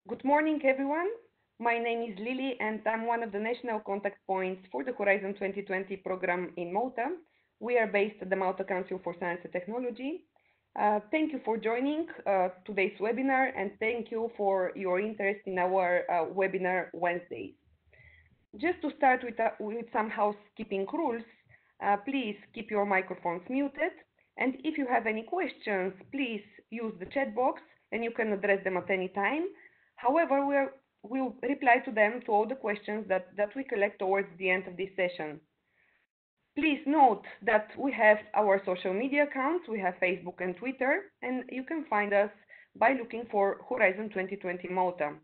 Good morning, everyone. My name is Lily, and I'm one of the national contact points for the Horizon 2020 program in Malta. We are based at the Malta Council for Science and Technology. Thank you for joining today's webinar, and thank you for your interest in our webinar Wednesdays. Just to start with some housekeeping rules, please keep your microphones muted, and if you have any questions, please use the chat box, and you can address them at any time. However, we'll reply to all the questions that we collect towards the end of this session. Please note that we have our social media accounts. We have Facebook and Twitter, and you can find us by looking for Horizon 2020 Malta.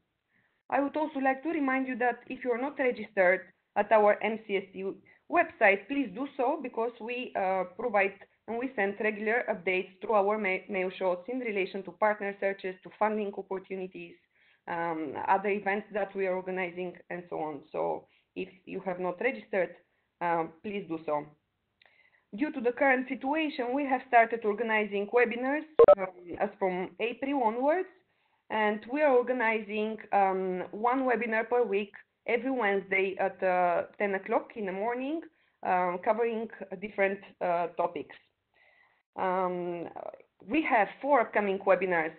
I would also like to remind you that if you're not registered at our MCST website, please do so, because we provide and we send regular updates through our mail shots in relation to partner searches, to funding opportunities, other events that we are organizing, and so on. So if you have not registered, please do so. Due to the current situation, we have started organizing webinars as from April onwards, and we are organizing one webinar per week every Wednesday at 10 o'clock in the morning, covering different topics. We have 4 upcoming webinars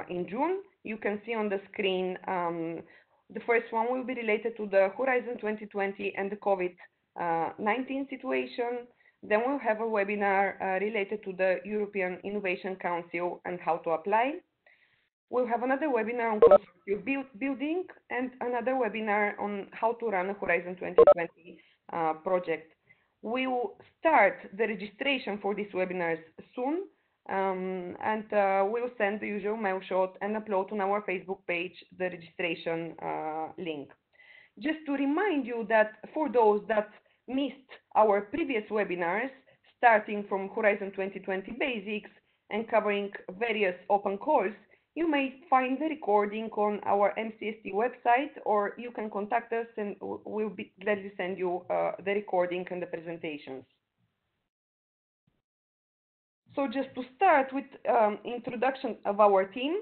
in June. You can see on the screen. The first one will be related to the Horizon 2020 and the COVID-19 situation. Then we'll have a webinar related to the European Innovation Council and how to apply. We'll have another webinar on consortium building and another webinar on how to run a Horizon 2020 project. We will start the registration for these webinars soon, and we'll send the usual mail shot and upload on our Facebook page the registration link. Just to remind you that for those that missed our previous webinars, starting from Horizon 2020 Basics and covering various open calls, you may find the recording on our MCST website, or you can contact us and we'll be gladly send you the recording and the presentations. So just to start with introduction of our team,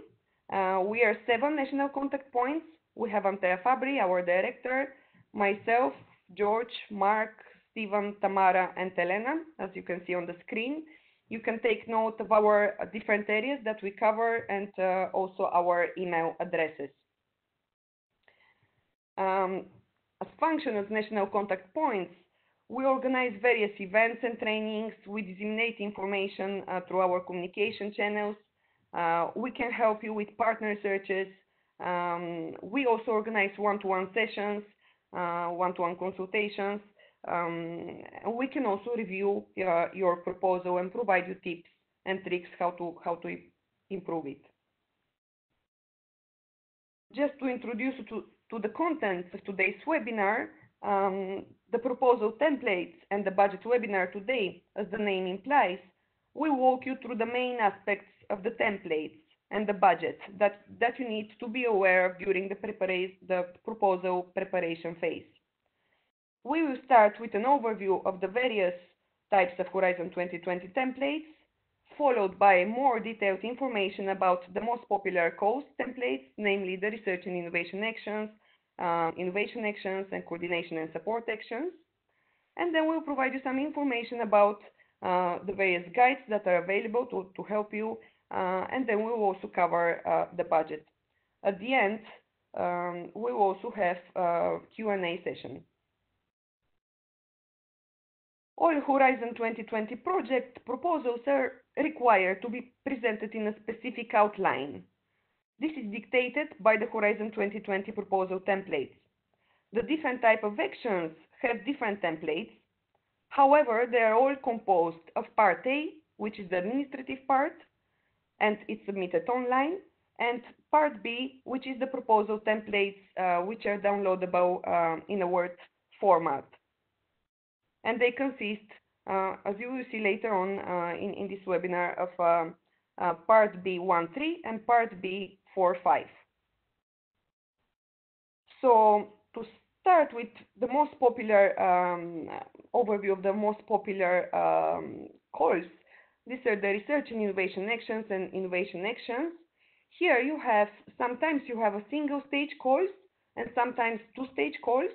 we are 7 national contact points. We have Antea Fabri, our director, myself, George, Mark, Stephen, Tamara, and Elena, as you can see on the screen. You can take note of our different areas that we cover and also our email addresses. As function as national contact points, we organize various events and trainings. We disseminate information through our communication channels. We can help you with partner searches. We also organize one-to-one sessions, one-to-one consultations. We can also review your proposal and provide you tips and tricks how to improve it. Just to introduce you to the content of today's webinar, the proposal templates and the budget webinar today, as the name implies, will walk you through the main aspects of the templates and the budget that you need to be aware of during the proposal preparation phase. We will start with an overview of the various types of Horizon 2020 templates, followed by more detailed information about the most popular COAS templates, namely the Research and Innovation Actions, and Coordination and Support Actions. And then we'll provide you some information about the various guides that are available to help you, and then we'll also cover the budget. At the end, we will also have a Q&A session. All Horizon 2020 project proposals are required to be presented in a specific outline. This is dictated by the Horizon 2020 proposal templates. The different type of actions have different templates. However, they are all composed of Part A, which is the administrative part, and it's submitted online, and Part B, which is the proposal templates, which are downloadable in a Word format. And they consist, as you will see later on in this webinar, of Part B 1.3 and Part B 4.5. So to start with the most popular overview of the most popular calls, these are the Research and Innovation Actions and Innovation Actions. Here you have, sometimes you have a single stage calls and sometimes two stage calls.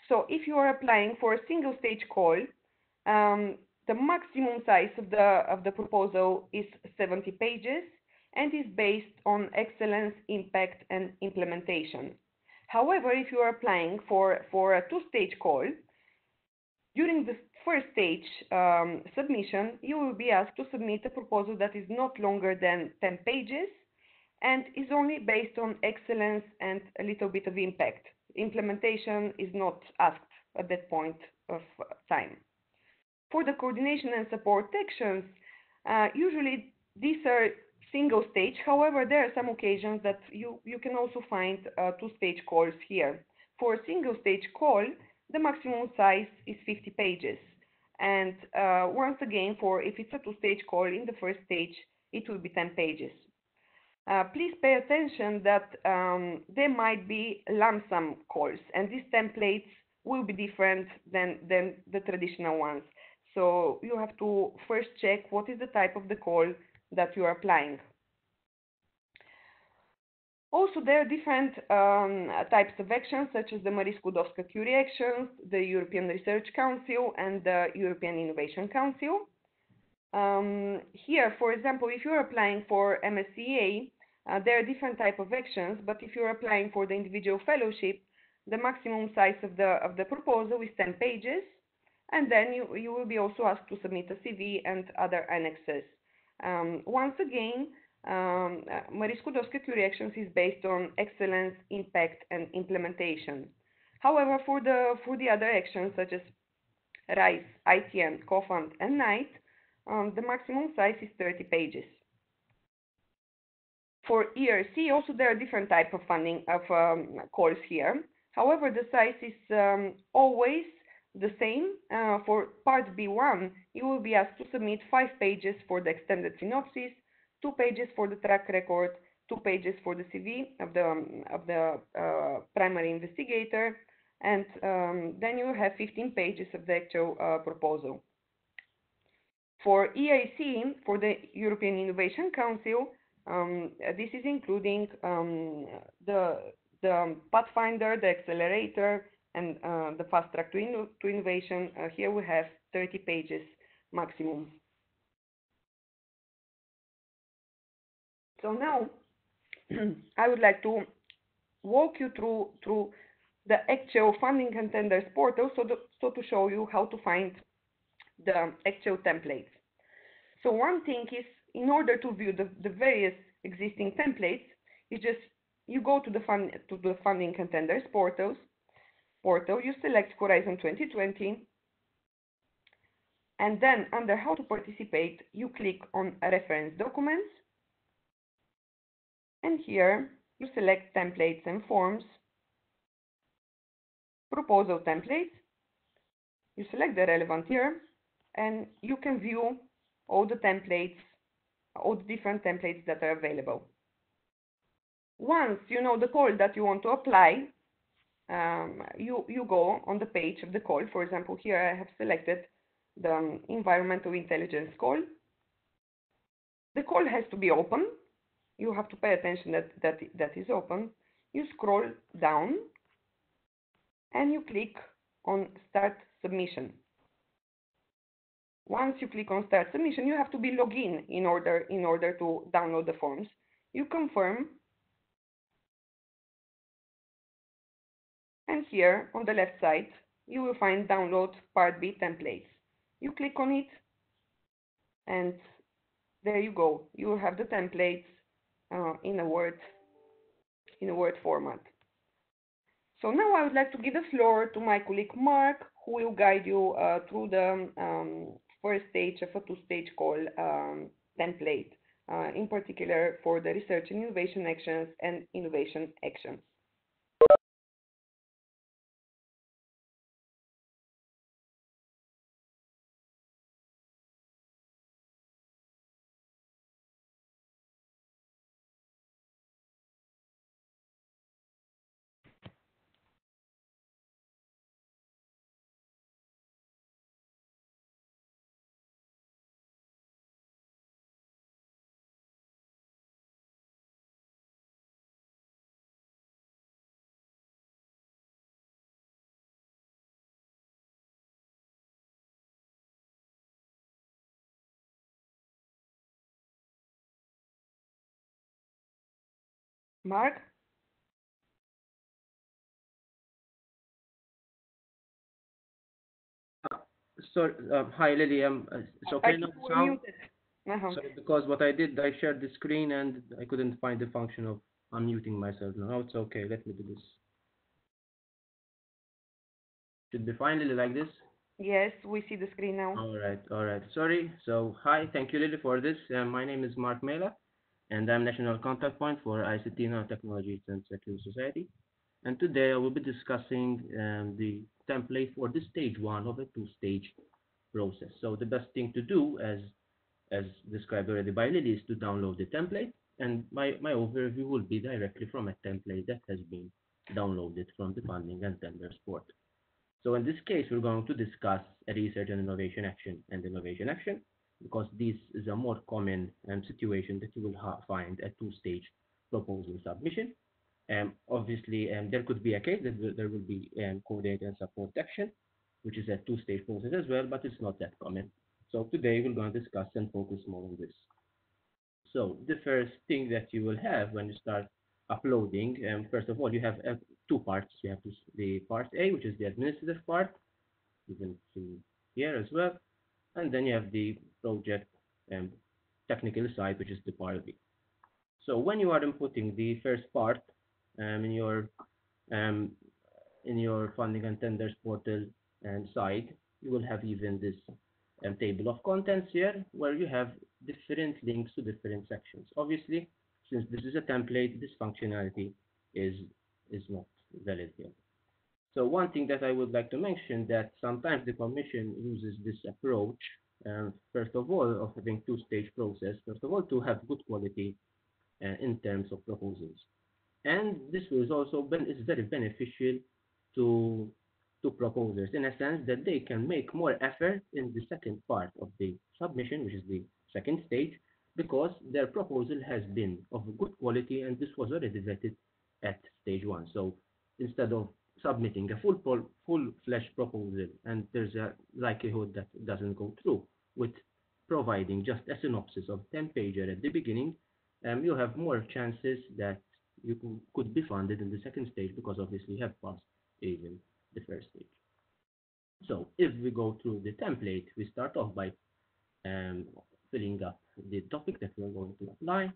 So if you are applying for a single stage call, the maximum size of the proposal is 70 pages and is based on excellence, impact, and implementation. However, if you are applying for a two-stage call, during the first stage submission, you will be asked to submit a proposal that is not longer than 10 pages and is only based on excellence and a little bit of impact. Implementation is not asked at that point of time. For the coordination and support actions, usually these are single stage. However, there are some occasions that you can also find two-stage calls here. For a single stage call, the maximum size is 50 pages. And once again, if it's a two-stage call, in the first stage, it will be 10 pages. Please pay attention that there might be lump sum calls, and these templates will be different than the traditional ones. So you have to first check what is the type of the call that you are applying. Also, there are different types of actions, such as the Marie Skłodowska-Curie actions, the European Research Council, and the European Innovation Council. Here, for example, if you're applying for MSCA, there are different type of actions, but if you're applying for the individual fellowship, the maximum size of the proposal is 10 pages, and then you will be also asked to submit a CV and other annexes. Once again, Marie Skłodowska-Curie actions is based on excellence, impact, and implementation. However, for the other actions such as RISE, ITN, COFUND, and NIGHT, the maximum size is 30 pages. For ERC, also there are different type of funding of calls here. However, the size is always the same. For part B1, you will be asked to submit 5 pages for the extended synopsis, 2 pages for the track record, 2 pages for the CV of the primary investigator, and then you will have 15 pages of the actual proposal. For EIC, for the European Innovation Council, this is including the Pathfinder, the Accelerator, and the Fast Track to Innovation. Here we have 30 pages maximum. So now I would like to walk you through the actual funding and tenders portal, so to show you how to find the actual templates. So one thing is, in order to view the various existing templates, you go to the funding and tenders portal, you select Horizon 2020, and then under how to participate, you click on reference documents, and here you select templates and forms, proposal templates, you select the relevant year, and you can view all the templates, all the different templates that are available. Once you know the call that you want to apply, you go on the page of the call. For example, here I have selected the environmental intelligence call. The call has to be open. You have to pay attention that is open. You scroll down and you click on Start Submission. Once you click on Start Submission, you have to be logged in order to download the forms. You confirm, and here on the left side you will find Download Part B templates. You click on it, and there you go. You will have the templates in a Word format. So now I would like to give the floor to my colleague Mark, who will guide you through the first stage of a two-stage call template, in particular for the research and innovation actions and innovation actions. Mark? Uh, Sorry, hi Lily. It's I okay now think to we're sound? muted. Uh-huh. Sorry, because what I did, I shared the screen and I couldn't find the function of unmuting myself. Now it's okay. Let me do this. Should be fine, Lily, like this. Yes, we see the screen now. All right, all right. Sorry. So, hi, thank you, Lily, for this. My name is Mark Mela, and I'm National Contact Point for ICT Nanotechnology and Security Society. And today I will be discussing the template for the stage one of a two-stage process. So the best thing to do, as described already by Lily, is to download the template. And my overview will be directly from a template that has been downloaded from the funding and tenders portal. So in this case, we're going to discuss a research and innovation action and innovation action because this is a more common situation that you will find at two-stage proposal submission. Obviously, there could be a case that there will be coordinate and support action, which is a two-stage process as well, but it's not that common. So today we're going to discuss and focus more on this. So the first thing that you will have when you start uploading, first of all, you have two parts. You have the part A, which is the administrative part, you can see here as well, and then you have the project um, technical side, which is the part B. So when you are inputting the first part um, in your um, in your funding and tenders portal and site, you will have even this table of contents here where you have different links to different sections. Obviously, since this is a template, this functionality is not valid here. So one thing that I would like to mention that sometimes the Commission uses this approach, first of all, of having two-stage process, first of all, to have good quality in terms of proposals. And this is also is very beneficial to proposers in a sense that they can make more effort in the second part of the submission, which is the second stage, because their proposal has been of good quality and this was already vetted at stage one. So instead of submitting a full-fledged proposal and there's a likelihood that it doesn't go through, with providing just a synopsis of 10-pager at the beginning, you have more chances that you could be funded in the second stage because obviously you have passed even the first stage. So if we go through the template, we start off by um, filling up the topic that we're going to apply,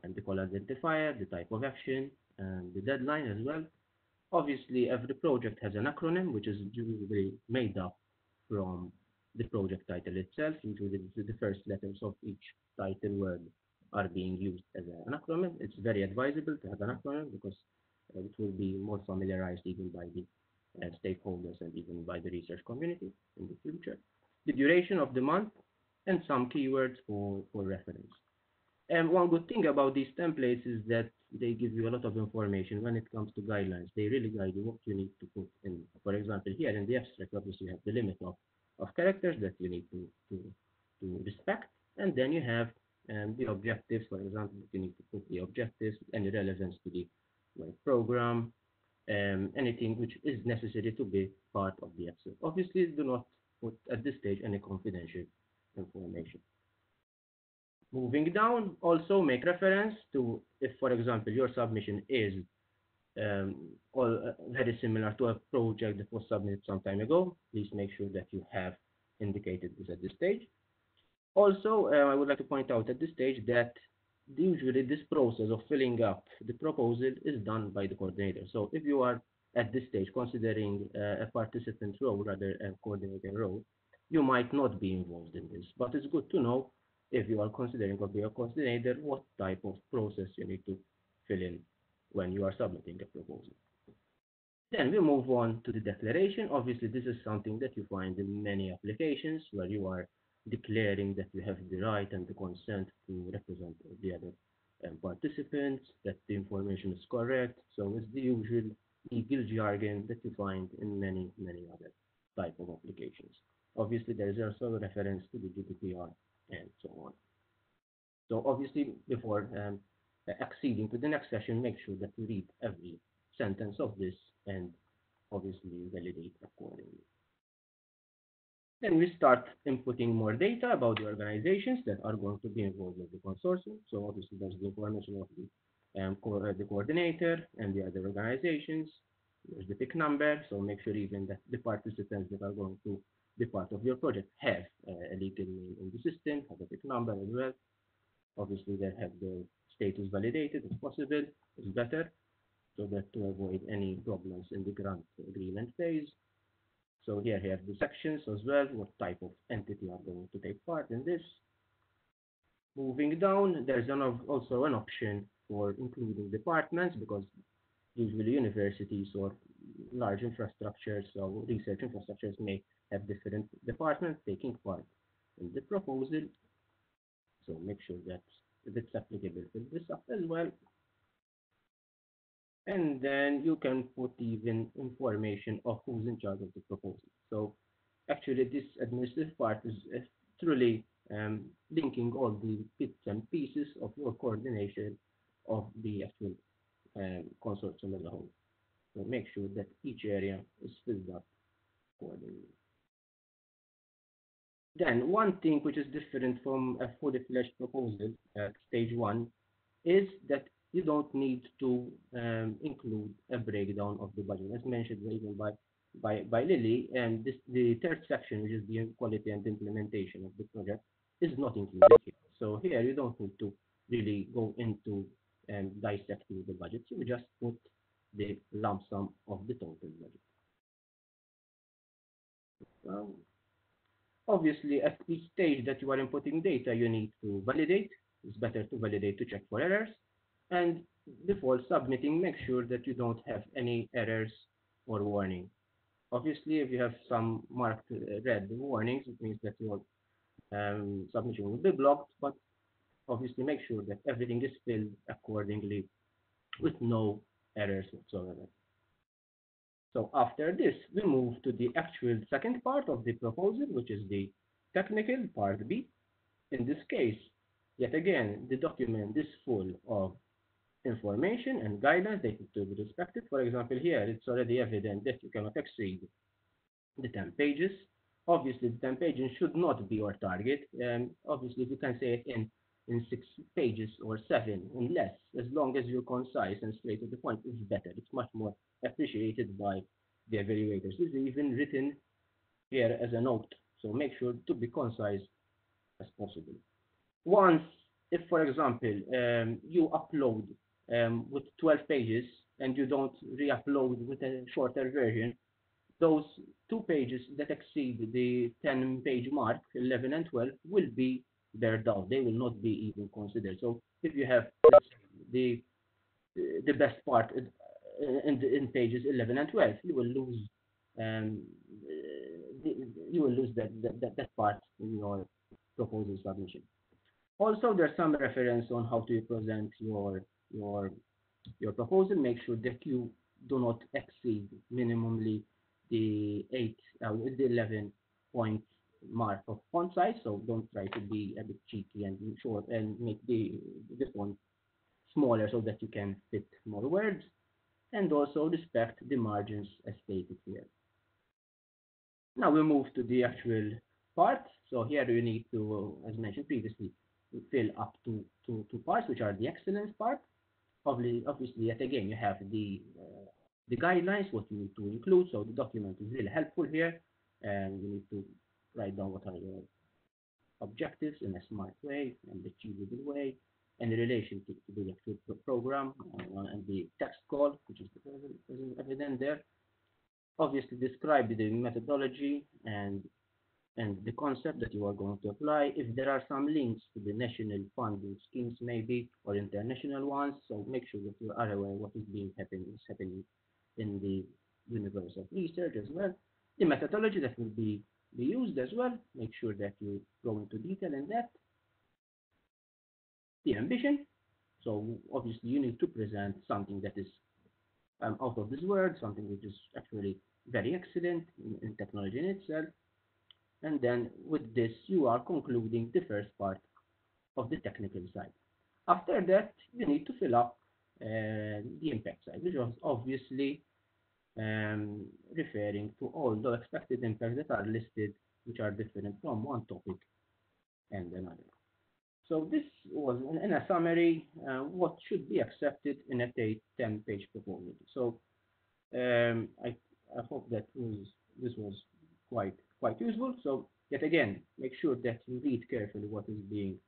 and the call identifier, the type of action, and the deadline as well. Obviously, every project has an acronym, which is usually made up from the project title itself. Usually, the first letters of each title word are being used as an acronym. It's very advisable to have an acronym because it will be more familiarized even by the stakeholders and even by the research community in the future. The duration of the month and some keywords for reference. And one good thing about these templates is that they give you a lot of information when it comes to guidelines. They really guide you what you need to put in. For example, here in the abstract, obviously you have the limit of characters that you need to respect. And then you have the objectives, for example, you need to put the objectives, any relevance to the program, anything which is necessary to be part of the episode. Obviously, do not put at this stage any confidential information. Moving down, also make reference to if, for example, your submission is very similar to a project that was submitted some time ago. Please make sure that you have indicated this at this stage. Also, I would like to point out at this stage that usually this process of filling up the proposal is done by the coordinator. So if you are at this stage considering a participant role rather than a coordinator role, you might not be involved in this. But it's good to know if you are considering or be a coordinator, what type of process you need to fill in when you are submitting a proposal. Then we move on to the declaration. Obviously, this is something that you find in many applications where you are declaring that you have the right and the consent to represent the other participants, that the information is correct. So it's the usual legal jargon that you find in many, many other type of applications. Obviously, there is also a reference to the GDPR and so on. So obviously, before acceding to the next session, make sure that you read every sentence of this and obviously validate accordingly. Then we start inputting more data about the organizations that are going to be involved with the consortium. So obviously there's the information of the the coordinator and the other organizations. There's the PIC number, so make sure even that the participants that are going to be part of your project have a legal name in the system, have a PIC number as well. Obviously, they have their status validated if possible, is better, so that to avoid any problems in the grant agreement phase. So here you have the sections as well, what type of entity are going to take part in this. Moving down, there's also an option for including departments because usually universities or large infrastructures or research infrastructures may have different departments taking part in the proposal. So make sure that it's applicable to this up as well. And then you can put even information of who's in charge of the proposal. So actually this administrative part is truly linking all the bits and pieces of your coordination of the actual consortium as a whole. So make sure that each area is filled up accordingly. Then one thing which is different from a fully fledged proposal at stage one is that you don't need to include a breakdown of the budget, as mentioned even by Lily. And the third section, which is the quality and implementation of the project, is not included here. So here you don't need to really go into dissecting the budget. You just put the lump sum of the total budget. Um, Obviously, at each stage that you are inputting data, you need to validate. It's better to validate to check for errors. And before submitting, make sure that you don't have any errors or warning. Obviously, if you have some marked red warnings, it means that your submission will be blocked, but obviously make sure that everything is filled accordingly with no errors whatsoever. So after this, we move to the actual second part of the proposal, which is the technical part B. In this case, yet again, the document is full of information and guidance that need to be respected. For example, here, it's already evident that you cannot exceed the 10 pages. Obviously, the 10 pages should not be your target. Obviously, if you can say it in 6 pages or 7 and less, as long as you're concise and straight to the point, it's better. It's much more appreciated by the evaluators. This is even written here as a note, so make sure to be concise as possible. Once, if for example, you upload with 12 pages and you don't re-upload with a shorter version, those 2 pages that exceed the 10-page mark, 11 and 12, will be bared out. They will not be even considered. So if you have the the best part in pages 11 and 12, you will lose um, you will lose that part in your proposal submission. Also, there's some reference on how to present your your proposal. Make sure that you do not exceed minimally the 11 point mark of font size. So don't try to be a bit cheeky and short and make the font smaller so that you can fit more words. And also respect the margins as stated here. Now we move to the actual part. So here you need to, as mentioned previously, fill up two parts, which are the excellence part. Obviously, yet again, you have the guidelines, what you need to include. So the document is really helpful here, and you need to write down what are your objectives in a smart way and achievable way, and in relation to the actual program and the text call, which is evident there. Obviously, describe the methodology and the concept that you are going to apply. If there are some links to the national funding schemes maybe or international ones, so make sure that you are aware what is happening in the universe of research as well. The methodology that will be used as well, make sure that you go into detail in that. The ambition, so obviously you need to present something that is out of this world, something which is actually very excellent in technology in itself. And then with this, you are concluding the first part of the technical side. After that, you need to fill up the impact side, which was obviously referring to all the expected impacts that are listed, which are different from one topic and another. So this was, in a summary, what should be accepted in a 10-page proposal. So I hope that this was quite useful. So yet again, make sure that you read carefully what is being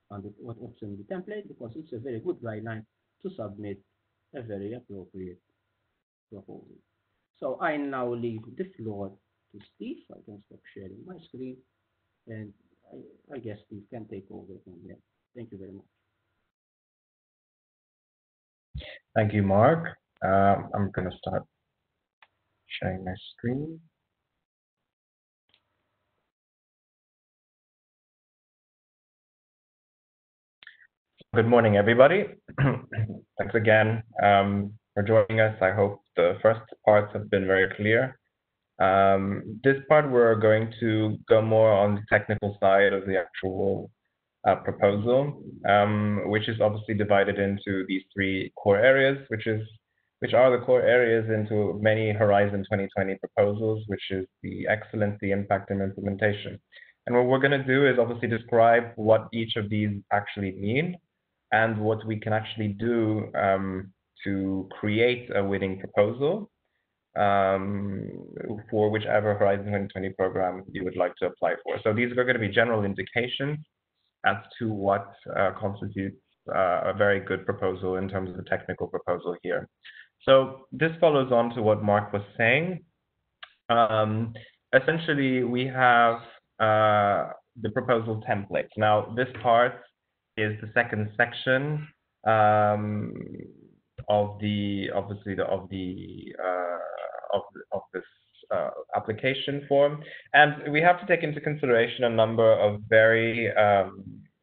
what's in the template, because it's a very good guideline to submit a very appropriate proposal. So I now leave the floor to Steve. I can stop sharing my screen, and I guess Steve can take over from there. Thank you very much. Thank you, Mark. I'm going to start sharing my screen. Good morning, everybody. Thanks again for joining us. I hope the first parts have been very clear. This part, we're going to go more on the technical side of the actual proposal, which is obviously divided into these three core areas, which are the core areas into many Horizon 2020 proposals, which is the excellence, the impact, and implementation. And what we're going to do is obviously describe what each of these actually mean and what we can actually do to create a winning proposal for whichever Horizon 2020 program you would like to apply for. So these are going to be general indications as to what constitutes a very good proposal in terms of the technical proposal here. So this follows on to what Mark was saying. Essentially, we have the proposal template. Now, this part is the second section of the this application form, and we have to take into consideration a number of very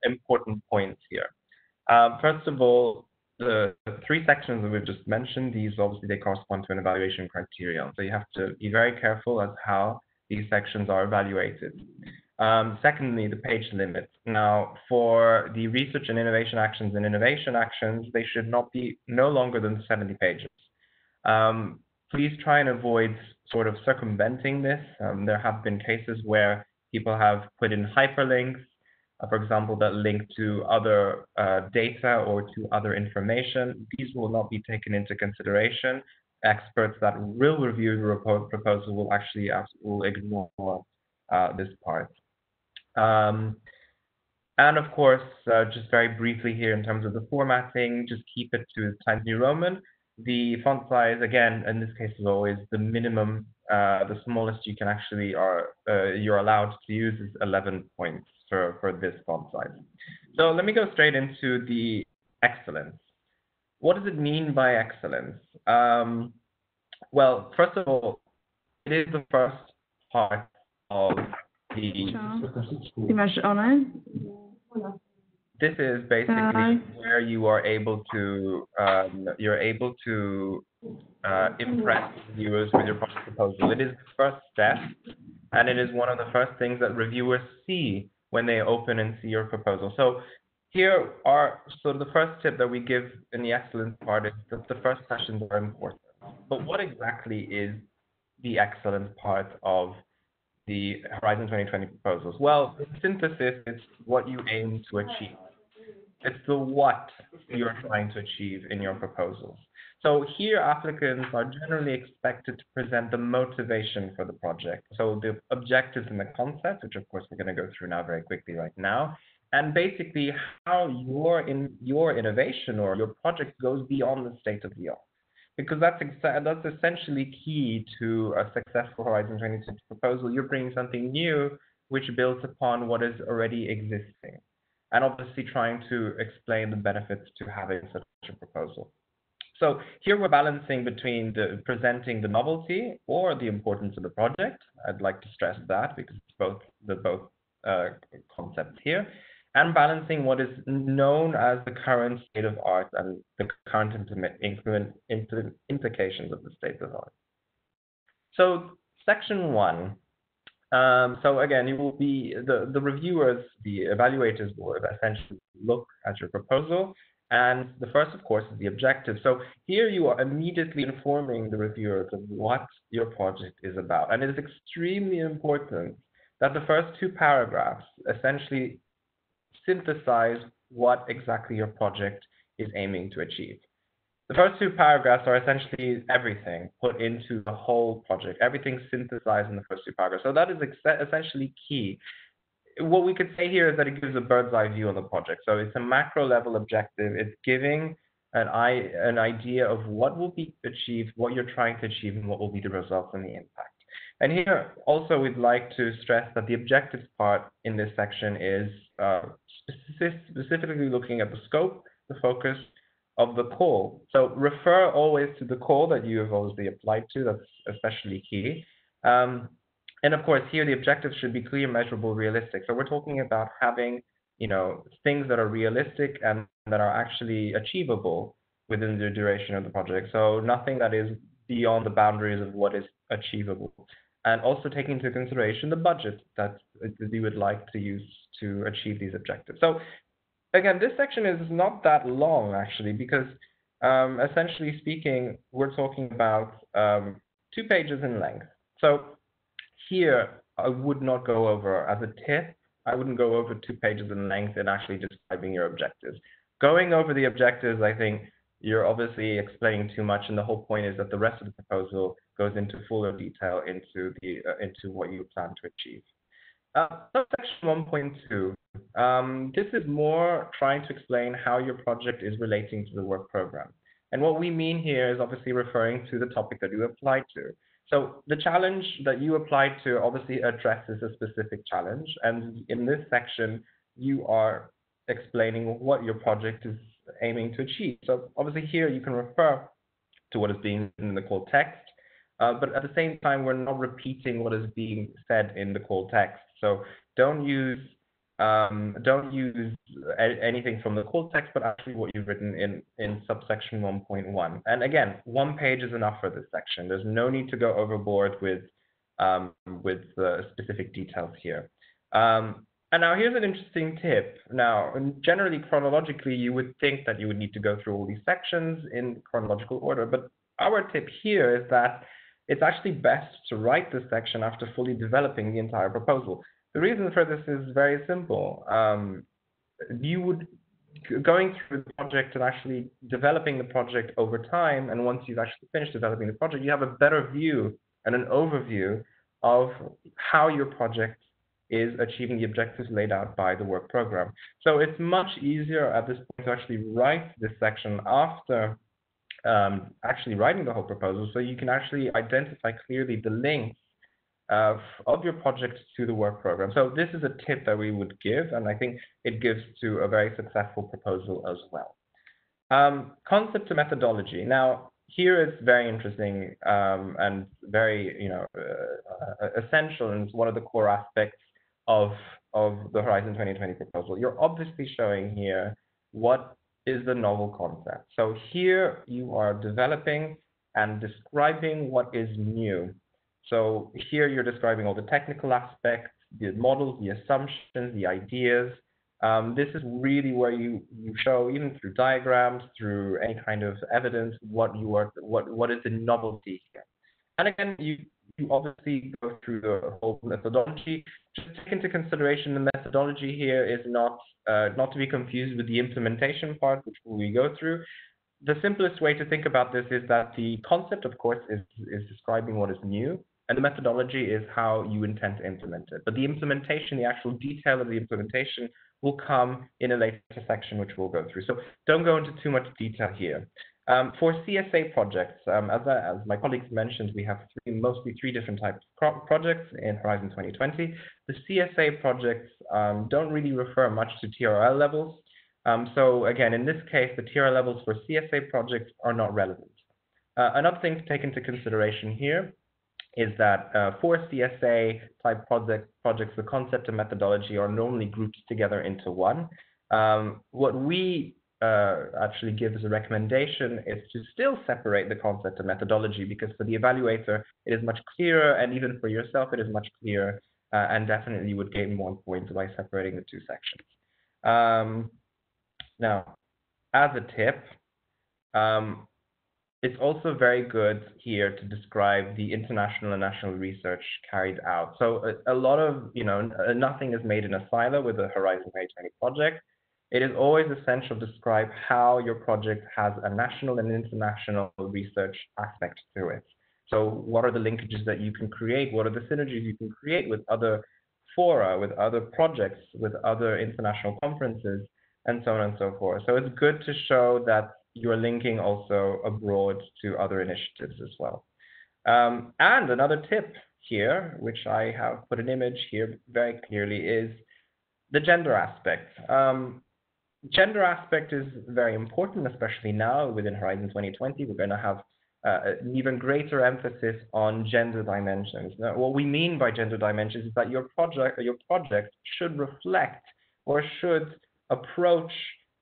important points here. First of all, the three sections that we've just mentioned, these obviously they correspond to an evaluation criterion. So you have to be very careful as how these sections are evaluated. Secondly, the page limit. Now, for the research and innovation actions they should not be no longer than 70 pages. Please try and avoid sort of circumventing this. There have been cases where people have put in hyperlinks, for example, that link to other data or to other information. These will not be taken into consideration. Experts that will review the proposal will actually will ignore this part. And of course, just very briefly here in terms of the formatting, just keep it to Times New Roman. The font size, again, in this case is always the minimum, the smallest you can actually you're allowed to use is 11 points for this font size. So let me go straight into the excellence. What does it mean by excellence? Well, first of all, it is the first part of the. This is basically where you are able to impress viewers with your project proposal. It is the first step, and it is one of the first things that reviewers see when they open and see your proposal. So here are the first tip that we give in the excellence part is that the first questions are important. But what exactly is the excellence part of the Horizon 2020 proposals? Well, in synthesis, it's what you aim to achieve. It's the what you're trying to achieve in your proposals. So here, applicants are generally expected to present the motivation for the project. So the objectives and the concepts, which of course we're going to go through now very quickly right now, and basically how your innovation or your project goes beyond the state of the art. Because that's essentially key to a successful Horizon 2020 proposal. You're bringing something new which builds upon what is already existing, and obviously trying to explain the benefits to having such a proposal. So here we're balancing between presenting the novelty or the importance of the project. I'd like to stress that because it's both concepts here, and balancing what is known as the current state of art and the current implications of the state of art. So section 1. So again, you will be the reviewers, the evaluators will essentially look at your proposal, and the first, of course, is the objective. So here you are immediately informing the reviewers of what your project is about, and it is extremely important that the first two paragraphs essentially synthesize what exactly your project is aiming to achieve. The first two paragraphs are essentially everything put into the whole project, everything synthesized in the first two paragraphs. So that is essentially key. What we could say here is that it gives a bird's eye view on the project. So it's a macro level objective. It's giving an idea of what will be achieved, what you're trying to achieve, and what will be the results and the impact. And here also we'd like to stress that the objectives part in this section is specifically looking at the scope, the focus of the call. So refer always to the call that you have obviously applied to. That's especially key. And of course, here the objectives should be clear, measurable, realistic. So we're talking about having, things that are realistic and that are actually achievable within the duration of the project. So nothing that is beyond the boundaries of what is achievable. And also taking into consideration the budget that you would like to use to achieve these objectives. So again, this section is not that long actually, because essentially speaking, we're talking about 2 pages in length. So here, I would not go over, as a tip, I wouldn't go over 2 pages in length in actually describing your objectives. Going over the objectives, I think you're obviously explaining too much, and the whole point is that the rest of the proposal goes into fuller detail into what you plan to achieve. Section 1.2. This is more trying to explain how your project is relating to the work program. And what we mean here is obviously referring to the topic that you applied to. So the challenge that you applied to obviously addresses a specific challenge. And in this section, you are explaining what your project is aiming to achieve. So obviously here you can refer to what is being in the call text. But at the same time, we're not repeating what is being said in the call text. So don't use anything from the call text, but actually what you've written in subsection 1.1. And again, 1 page is enough for this section. There's no need to go overboard with specific details here. And now here's an interesting tip. Now, generally, chronologically, you would think that you would need to go through all these sections in chronological order, but our tip here is that it's actually best to write this section after fully developing the entire proposal. The reason for this is very simple. You would going through the project and actually developing the project over time, and once you've actually finished developing the project, you have a better view and an overview of how your project is achieving the objectives laid out by the work program. So it's much easier at this point to actually write this section after actually writing the whole proposal, so you can actually identify clearly the links of your project to the work program. So this is a tip that we would give, and I think it gives to a very successful proposal as well. Concept to methodology. Now, here it's very interesting and very essential, and it's one of the core aspects of the Horizon 2020 proposal. You're obviously showing here what is the novel concept. So here you are developing and describing what is new. So here you're describing all the technical aspects, the models, the assumptions, the ideas. This is really where you show, even through diagrams, through any kind of evidence, what is the novelty here. And again, you obviously go through the whole methodology. Just take into consideration the methodology here is not to be confused with the implementation part, which we go through. The simplest way to think about this is that the concept, of course, is describing what is new, and the methodology is how you intend to implement it. But the implementation, the actual detail of the implementation, will come in a later section, which we'll go through. So don't go into too much detail here. For CSA projects, as my colleagues mentioned, we have mostly three different types of projects in Horizon 2020. The CSA projects don't really refer much to TRL levels. So again, in this case, the TRL levels for CSA projects are not relevant. Another thing to take into consideration here is that for CSA type projects, the concept and methodology are normally grouped together into one. What we actually give as a recommendation is to still separate the concept and methodology, because for the evaluator, it is much clearer, and even for yourself, it is much clearer, and definitely you would gain more points by separating the two sections. Now, as a tip, it's also very good here to describe the international and national research carried out. So a lot of, nothing is made in a silo with the Horizon 2020 project. It is always essential to describe how your project has a national and international research aspect to it. So what are the linkages that you can create? What are the synergies you can create with other fora, with other projects, with other international conferences, and so on and so forth. So it's good to show that you're linking also abroad to other initiatives as well. And another tip here, which I have put an image here very clearly, is the gender aspect. Gender aspect is very important, especially now within Horizon 2020. We're going to have an even greater emphasis on gender dimensions. Now, what we mean by gender dimensions is that your project should reflect or should approach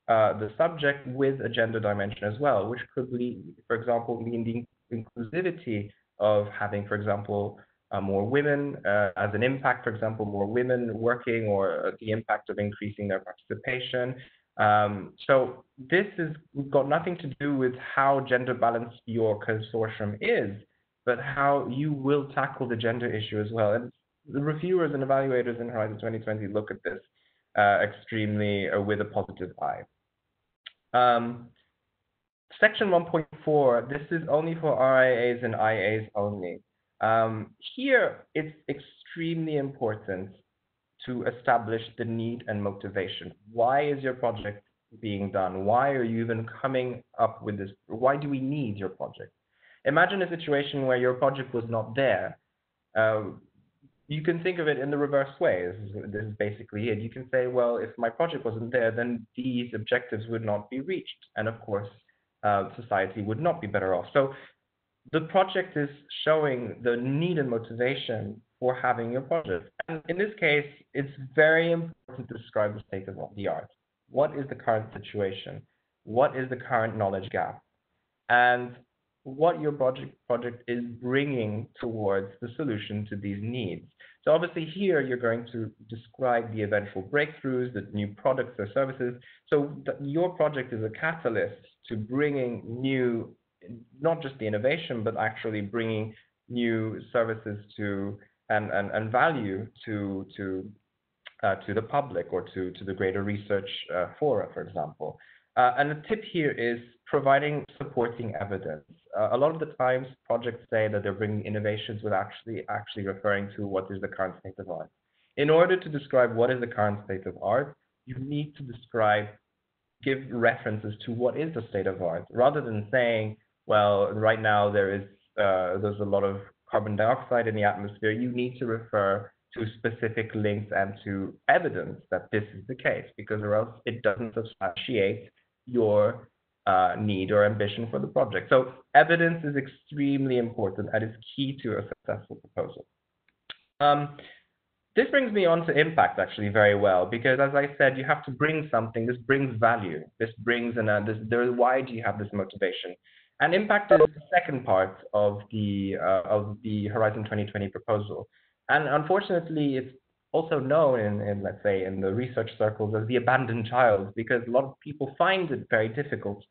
the subject with a gender dimension as well, which could be, for example, mean the inclusivity of having, for example, more women as an impact, for example, more women working, or the impact of increasing their participation. So this has got nothing to do with how gender balanced your consortium is, but how you will tackle the gender issue as well. And the reviewers and evaluators in Horizon 2020 look at this extremely with a positive eye. Section 1.4, this is only for RIAs and IAs only. Here, it's extremely important to establish the need and motivation. Why is your project being done? Why are you even coming up with this? Why do we need your project? Imagine a situation where your project was not there. You can think of it in the reverse way. This is basically it. You can say, well, if my project wasn't there, then these objectives would not be reached. And of course, society would not be better off. So the project is showing the need and motivation for having your project. And in this case, it's very important to describe the state of the art. What is the current situation? What is the current knowledge gap? And what your project is bringing towards the solution to these needs. So obviously here you're going to describe the eventual breakthroughs, the new products or services. So your project is a catalyst to bringing new, not just the innovation, but actually bringing new services to and value to the public, or to the greater research fora, for example. And the tip here is providing supporting evidence. A lot of the times, projects say that they're bringing innovations without actually referring to what is the current state of art. In order to describe what is the current state of art, you need to give references to what is the state of art, rather than saying, well, right now there's a lot of carbon dioxide in the atmosphere. You need to refer to specific links and to evidence that this is the case, because or else it doesn't substantiate your need or ambition for the project. So evidence is extremely important and is key to a successful proposal. This brings me on to impact actually very well, because as I said, you have to bring something. This brings value. This brings why do you have this motivation? And impact is the second part of the Horizon 2020 proposal. And unfortunately, it's also known in let's say in the research circles as the abandoned child, because a lot of people find it very difficult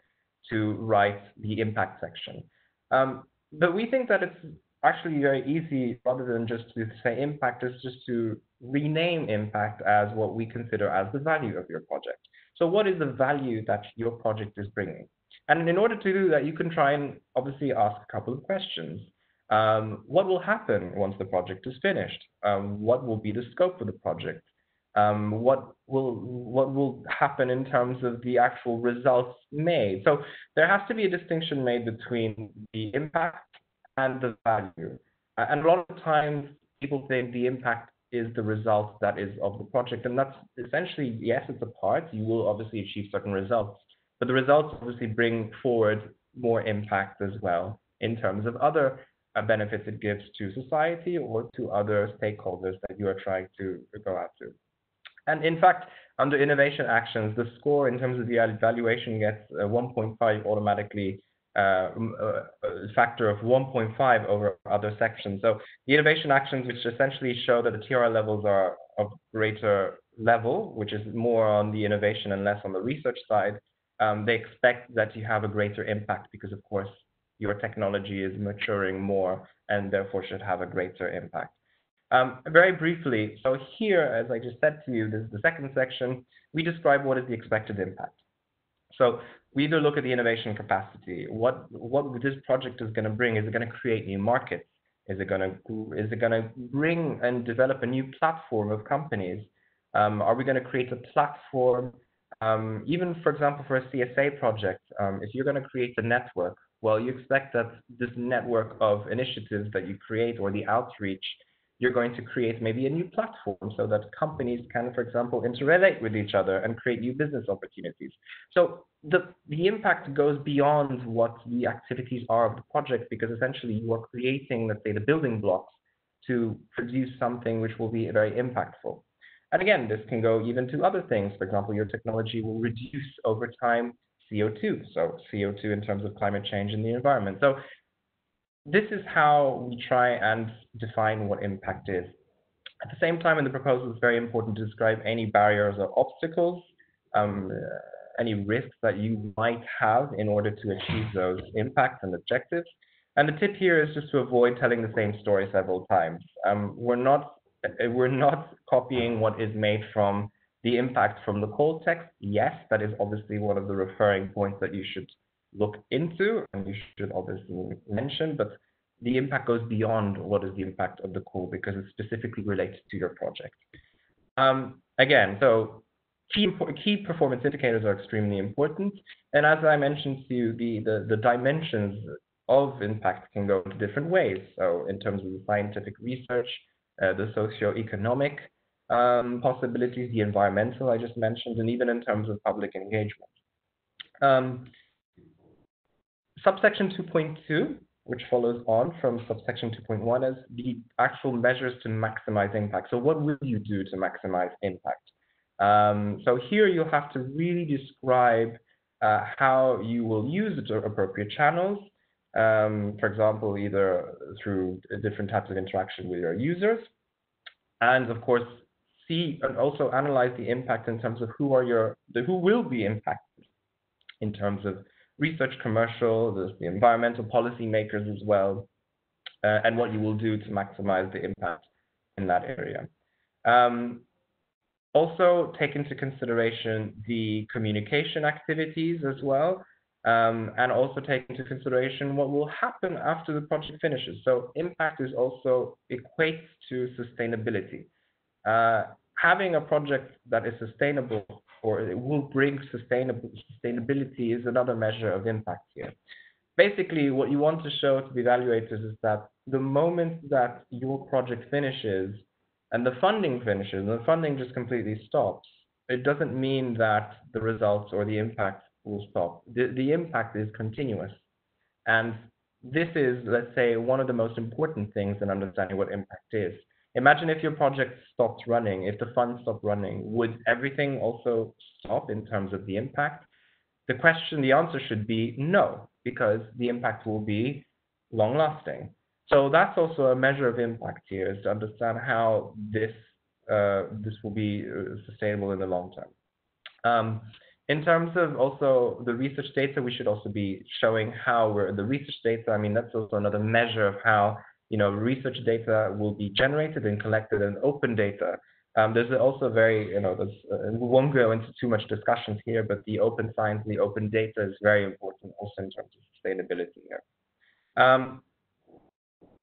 to write the impact section. But we think that it's actually very easy, rather than just to say impact, is just to rename impact as what we consider as the value of your project. So what is the value that your project is bringing? And in order to do that, you can try and obviously ask a couple of questions. What will happen once the project is finished? What will be the scope of the project? What will happen in terms of the actual results made? So there has to be a distinction made between the impact and the value. And a lot of times people think the impact is the result that is of the project. And that's essentially, yes, it's a part. You will obviously achieve certain results, but the results obviously bring forward more impact as well in terms of other benefits it gives to society or to other stakeholders that you are trying to go after. And in fact, under innovation actions, the score in terms of the evaluation gets 1.5 automatically, a factor of 1.5 over other sections. So the innovation actions, which essentially show that the TRL levels are of greater level, which is more on the innovation and less on the research side, they expect that you have a greater impact because, of course, your technology is maturing more and therefore should have a greater impact. Very briefly, so here, as I just said to you, this is the second section, we describe what is the expected impact. So we either look at the innovation capacity, what this project is going to bring. Is it going to create new markets? Is it going to bring and develop a new platform of companies? Are we going to create a platform, even for example, for a CSA project? If you're going to create a network, well, you expect that this network of initiatives that you create or the outreach, you're going to create maybe a new platform so that companies can, for example, interrelate with each other and create new business opportunities. So the impact goes beyond what the activities are of the project, because essentially you are creating, let's say, the building blocks to produce something which will be very impactful. And again, this can go even to other things. For example, your technology will reduce over time CO2, so CO2 in terms of climate change in the environment. So this is how we try and define what impact is. At the same time, in the proposal, it's very important to describe any barriers or obstacles, any risks that you might have in order to achieve those impacts and objectives. And the tip here is just to avoid telling the same story several times. We're not copying what is made from the impact from the call text. Yes, that is obviously one of the referring points that you should look into and you should obviously mention, but the impact goes beyond what is the impact of the call because it's specifically related to your project. Again, so key performance indicators are extremely important, and as I mentioned to you, the dimensions of impact can go in different ways. So in terms of the scientific research, the socio-economic possibilities, the environmental I just mentioned, and even in terms of public engagement. Subsection 2.2, which follows on from subsection 2.1, is the actual measures to maximize impact. So what will you do to maximize impact? So here you'll have to really describe how you will use the appropriate channels, for example, either through different types of interaction with your users, and of course, see and also analyze the impact in terms of who will be impacted in terms of research, commercial, there's the environmental policy makers as well, and what you will do to maximize the impact in that area. Also take into consideration the communication activities as well, and also take into consideration what will happen after the project finishes. So impact is also equates to sustainability. Having a project that is sustainable or it will bring sustainability is another measure of impact here. Basically, what you want to show to the evaluators is that the moment that your project finishes and the funding finishes, and the funding just completely stops, it doesn't mean that the results or the impact will stop. The impact is continuous. And this is, let's say, one of the most important things in understanding what impact is. Imagine if your project stopped running, if the funds stopped running, would everything also stop in terms of the impact? The answer should be no, because the impact will be long-lasting. So that's also a measure of impact here, is to understand how this will be sustainable in the long term. In terms of also the research data, we should also be showing how the research data, I mean, that's also another measure of how research data will be generated and collected in open data. There's also we won't go into too much discussions here, but the open science, the open data is very important also in terms of sustainability here.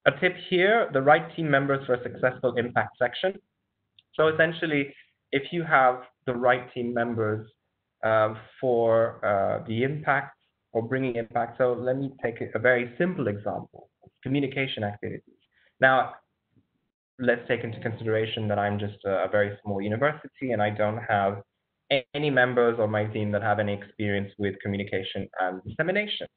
A tip here, the right team members for a successful impact section. So essentially, if you have the right team members for the impact or bringing impact, so let me take a very simple example. Communication activities. Now, let's take into consideration that I'm just a very small university and I don't have any members on my team that have any experience with communication and dissemination.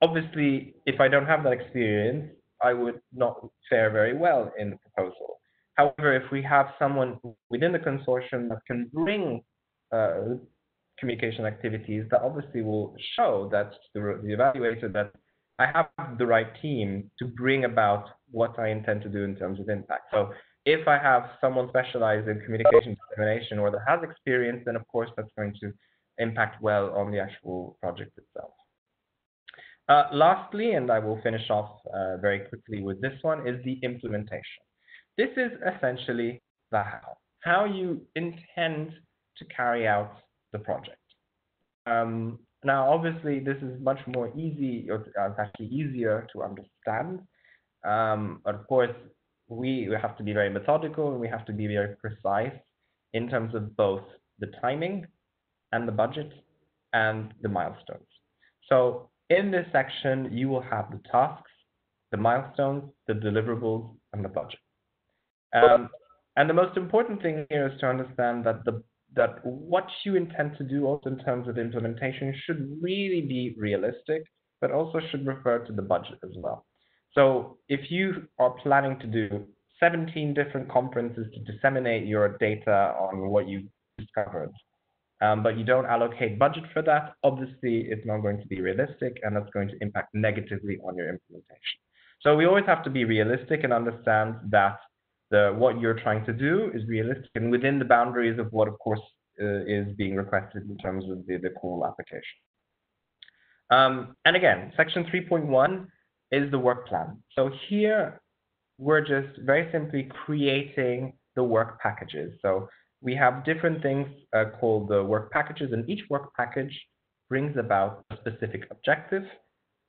Obviously, if I don't have that experience, I would not fare very well in the proposal. However, if we have someone within the consortium that can bring communication activities, that obviously will show that the evaluator that I have the right team to bring about what I intend to do in terms of impact. So if I have someone specialized in communication dissemination or that has experience, then of course that's going to impact well on the actual project itself. Lastly, and I will finish off very quickly with this one, is the implementation. This is essentially the how you intend to carry out the project. Now, obviously, this is much more easy, or it's actually easier to understand. Of course, we have to be very methodical and we have to be very precise in terms of both the timing and the budget and the milestones. So in this section, you will have the tasks, the milestones, the deliverables, and the budget. And the most important thing here is to understand that what you intend to do also in terms of implementation should really be realistic, but also should refer to the budget as well. So if you are planning to do 17 different conferences to disseminate your data on what you discovered, but you don't allocate budget for that, obviously it's not going to be realistic and that's going to impact negatively on your implementation. So we always have to be realistic and understand that what you're trying to do is realistic and within the boundaries of what, of course, is being requested in terms of the call application. And again, section 3.1 is the work plan. So here we're just very simply creating the work packages. So we have different things called the work packages, and each work package brings about a specific objective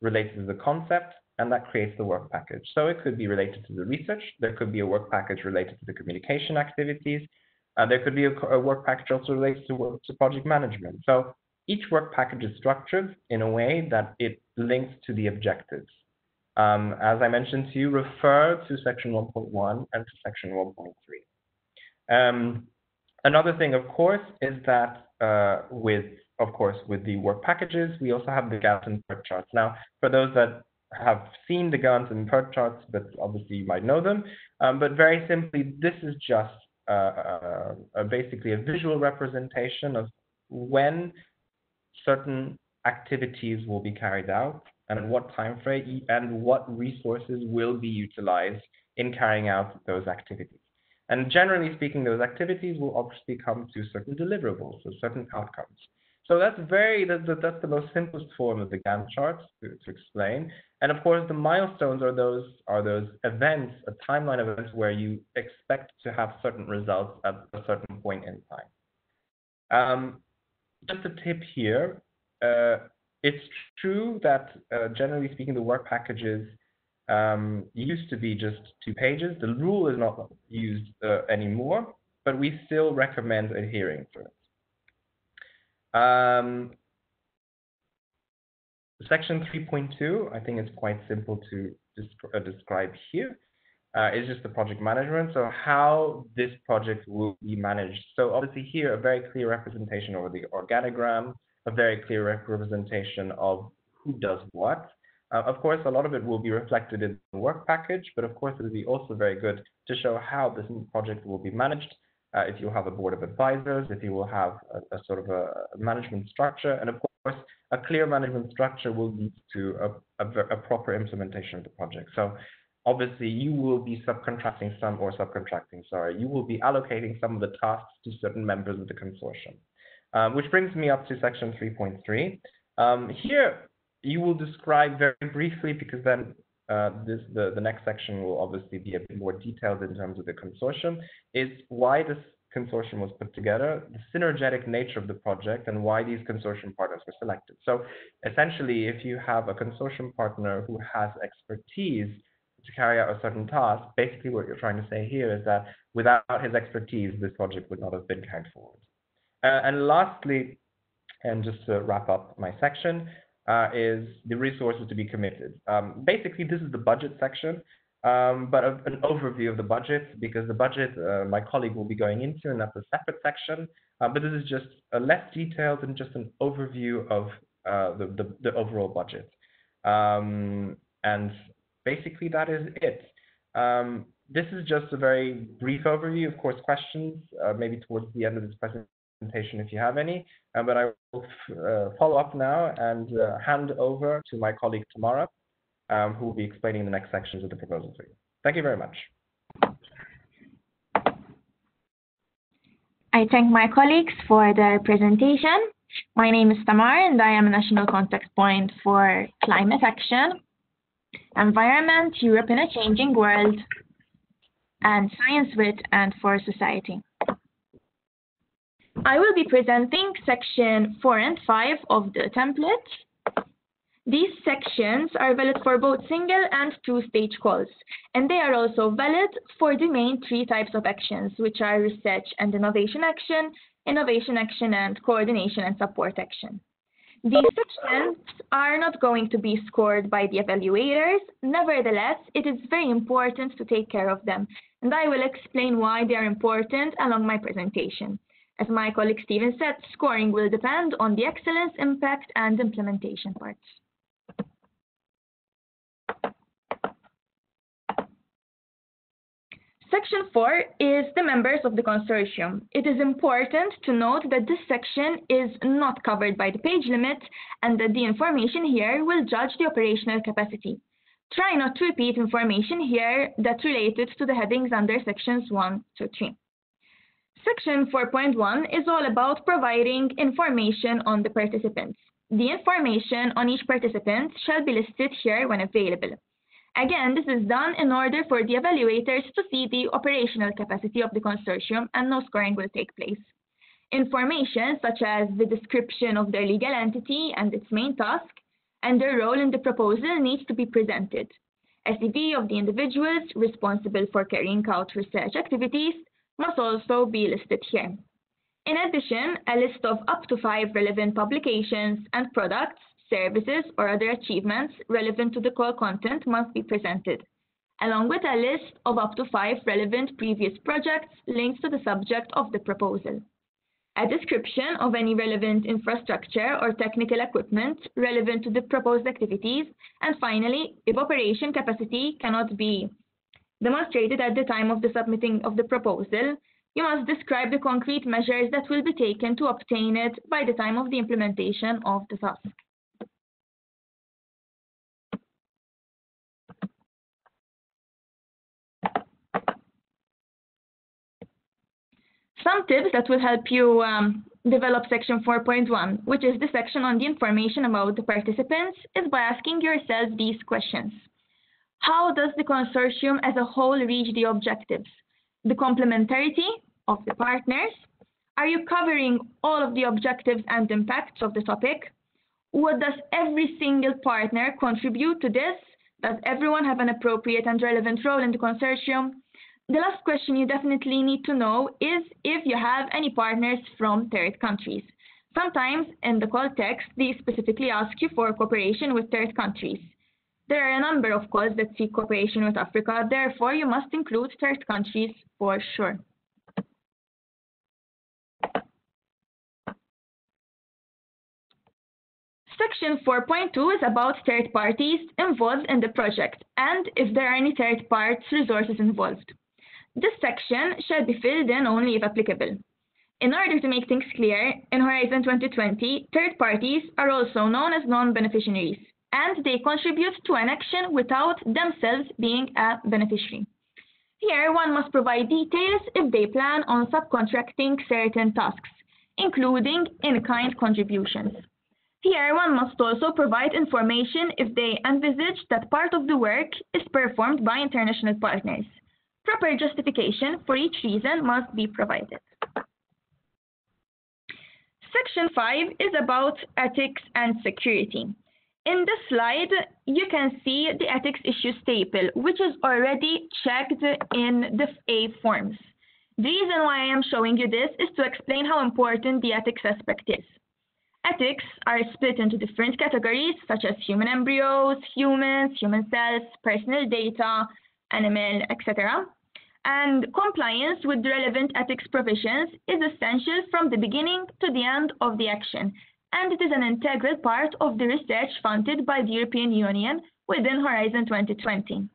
related to the concept, and that creates the work package. So it could be related to the research. There could be a work package related to the communication activities. There could be a work package also related to project management. So each work package is structured in a way that it links to the objectives. As I mentioned to you, refer to section 1.1 and to section 1.3. Another thing, of course, is that with the work packages, we also have the Gantt and PERT charts. Now, for those that have seen the Gantt and PERT charts, but obviously you might know them, but very simply, this is just basically a visual representation of when certain activities will be carried out and at what time frame and what resources will be utilized in carrying out those activities. And generally speaking, those activities will obviously come to certain deliverables, so certain outcomes. So that's the most simplest form of the Gantt charts to explain. And of course, the milestones are those events, a timeline of events where you expect to have certain results at a certain point in time. Just a tip here. It's true that generally speaking, the work packages used to be just 2 pages. The rule is not used anymore, but we still recommend adhering to it. Section 3.2, I think it's quite simple to describe here. Is just the project management, so how this project will be managed. So obviously here, a very clear representation over the organogram, a very clear representation of who does what. Of course, a lot of it will be reflected in the work package, but of course, it will be also very good to show how this project will be managed. If you have a board of advisors, if you will have a sort of a management structure, and of course, a clear management structure will lead to a proper implementation of the project. So obviously, you will be you will be allocating some of the tasks to certain members of the consortium. Which brings me up to section 3.3. Here, you will describe very briefly, because then the next section will obviously be a bit more detailed in terms of the consortium, is why this consortium was put together, the synergetic nature of the project, and why these consortium partners were selected. So essentially, if you have a consortium partner who has expertise to carry out a certain task, basically what you're trying to say here is that without his expertise, this project would not have been carried forward. And lastly, and just to wrap up my section, is the resources to be committed. Basically, this is the budget section, but an overview of the budget, because the budget my colleague will be going into, and that's a separate section. But this is just less detailed and just an overview of the overall budget. And basically, that is it. This is just a very brief overview. Of course, questions maybe towards the end of this presentation if you have any. But I will follow up now and hand over to my colleague Tamara, who will be explaining the next sections of the proposal for you. Thank you very much. I thank my colleagues for their presentation. My name is Tamar, and I am a national contact point for climate action, environment, Europe in a changing world, and science with and for society. I will be presenting section 4 and 5 of the template. These sections are valid for both single and two-stage calls, and they are also valid for the main three types of actions, which are research and innovation action and coordination and support action. These sections are not going to be scored by the evaluators. Nevertheless, it is very important to take care of them, and I will explain why they are important along my presentation. As my colleague Steven said, scoring will depend on the excellence, impact, and implementation parts. Section 4 is the members of the consortium. It is important to note that this section is not covered by the page limit and that the information here will judge the operational capacity. Try not to repeat information here that's related to the headings under sections 1 to 3. Section 4.1 is all about providing information on the participants. The information on each participant shall be listed here when available. Again, this is done in order for the evaluators to see the operational capacity of the consortium, and no scoring will take place. Information such as the description of their legal entity and its main task and their role in the proposal needs to be presented. SEV of the individuals responsible for carrying out research activities must also be listed here. In addition, a list of up to 5 relevant publications and products, services, or other achievements relevant to the call content must be presented, along with a list of up to 5 relevant previous projects linked to the subject of the proposal. A description of any relevant infrastructure or technical equipment relevant to the proposed activities, and finally, if operation capacity cannot be demonstrated at the time of the submitting of the proposal, you must describe the concrete measures that will be taken to obtain it by the time of the implementation of the task. Some tips that will help you develop section 4.1, which is the section on the information about the participants, is by asking yourself these questions. How does the consortium as a whole reach the objectives? The complementarity of the partners? Are you covering all of the objectives and impacts of the topic? What does every single partner contribute to this? Does everyone have an appropriate and relevant role in the consortium? The last question you definitely need to know is if you have any partners from third countries. Sometimes in the call text, they specifically ask you for cooperation with third countries. There are a number of calls that seek cooperation with Africa, therefore you must include third countries for sure. Section 4.2 is about third parties involved in the project and if there are any third parts resources involved. This section shall be filled in only if applicable. In order to make things clear, in Horizon 2020, third parties are also known as non-beneficiaries, and they contribute to an action without themselves being a beneficiary. Here, one must provide details if they plan on subcontracting certain tasks, including in-kind contributions. Here, one must also provide information if they envisage that part of the work is performed by international partners. Proper justification for each reason must be provided. Section 5 is about ethics and security. In this slide, you can see the ethics issue staple, which is already checked in the A forms. The reason why I am showing you this is to explain how important the ethics aspect is. Ethics are split into different categories, such as human embryos, humans, human cells, personal data, animal, etc. And compliance with the relevant ethics provisions is essential from the beginning to the end of the action, and it is an integral part of the research funded by the European Union within Horizon 2020.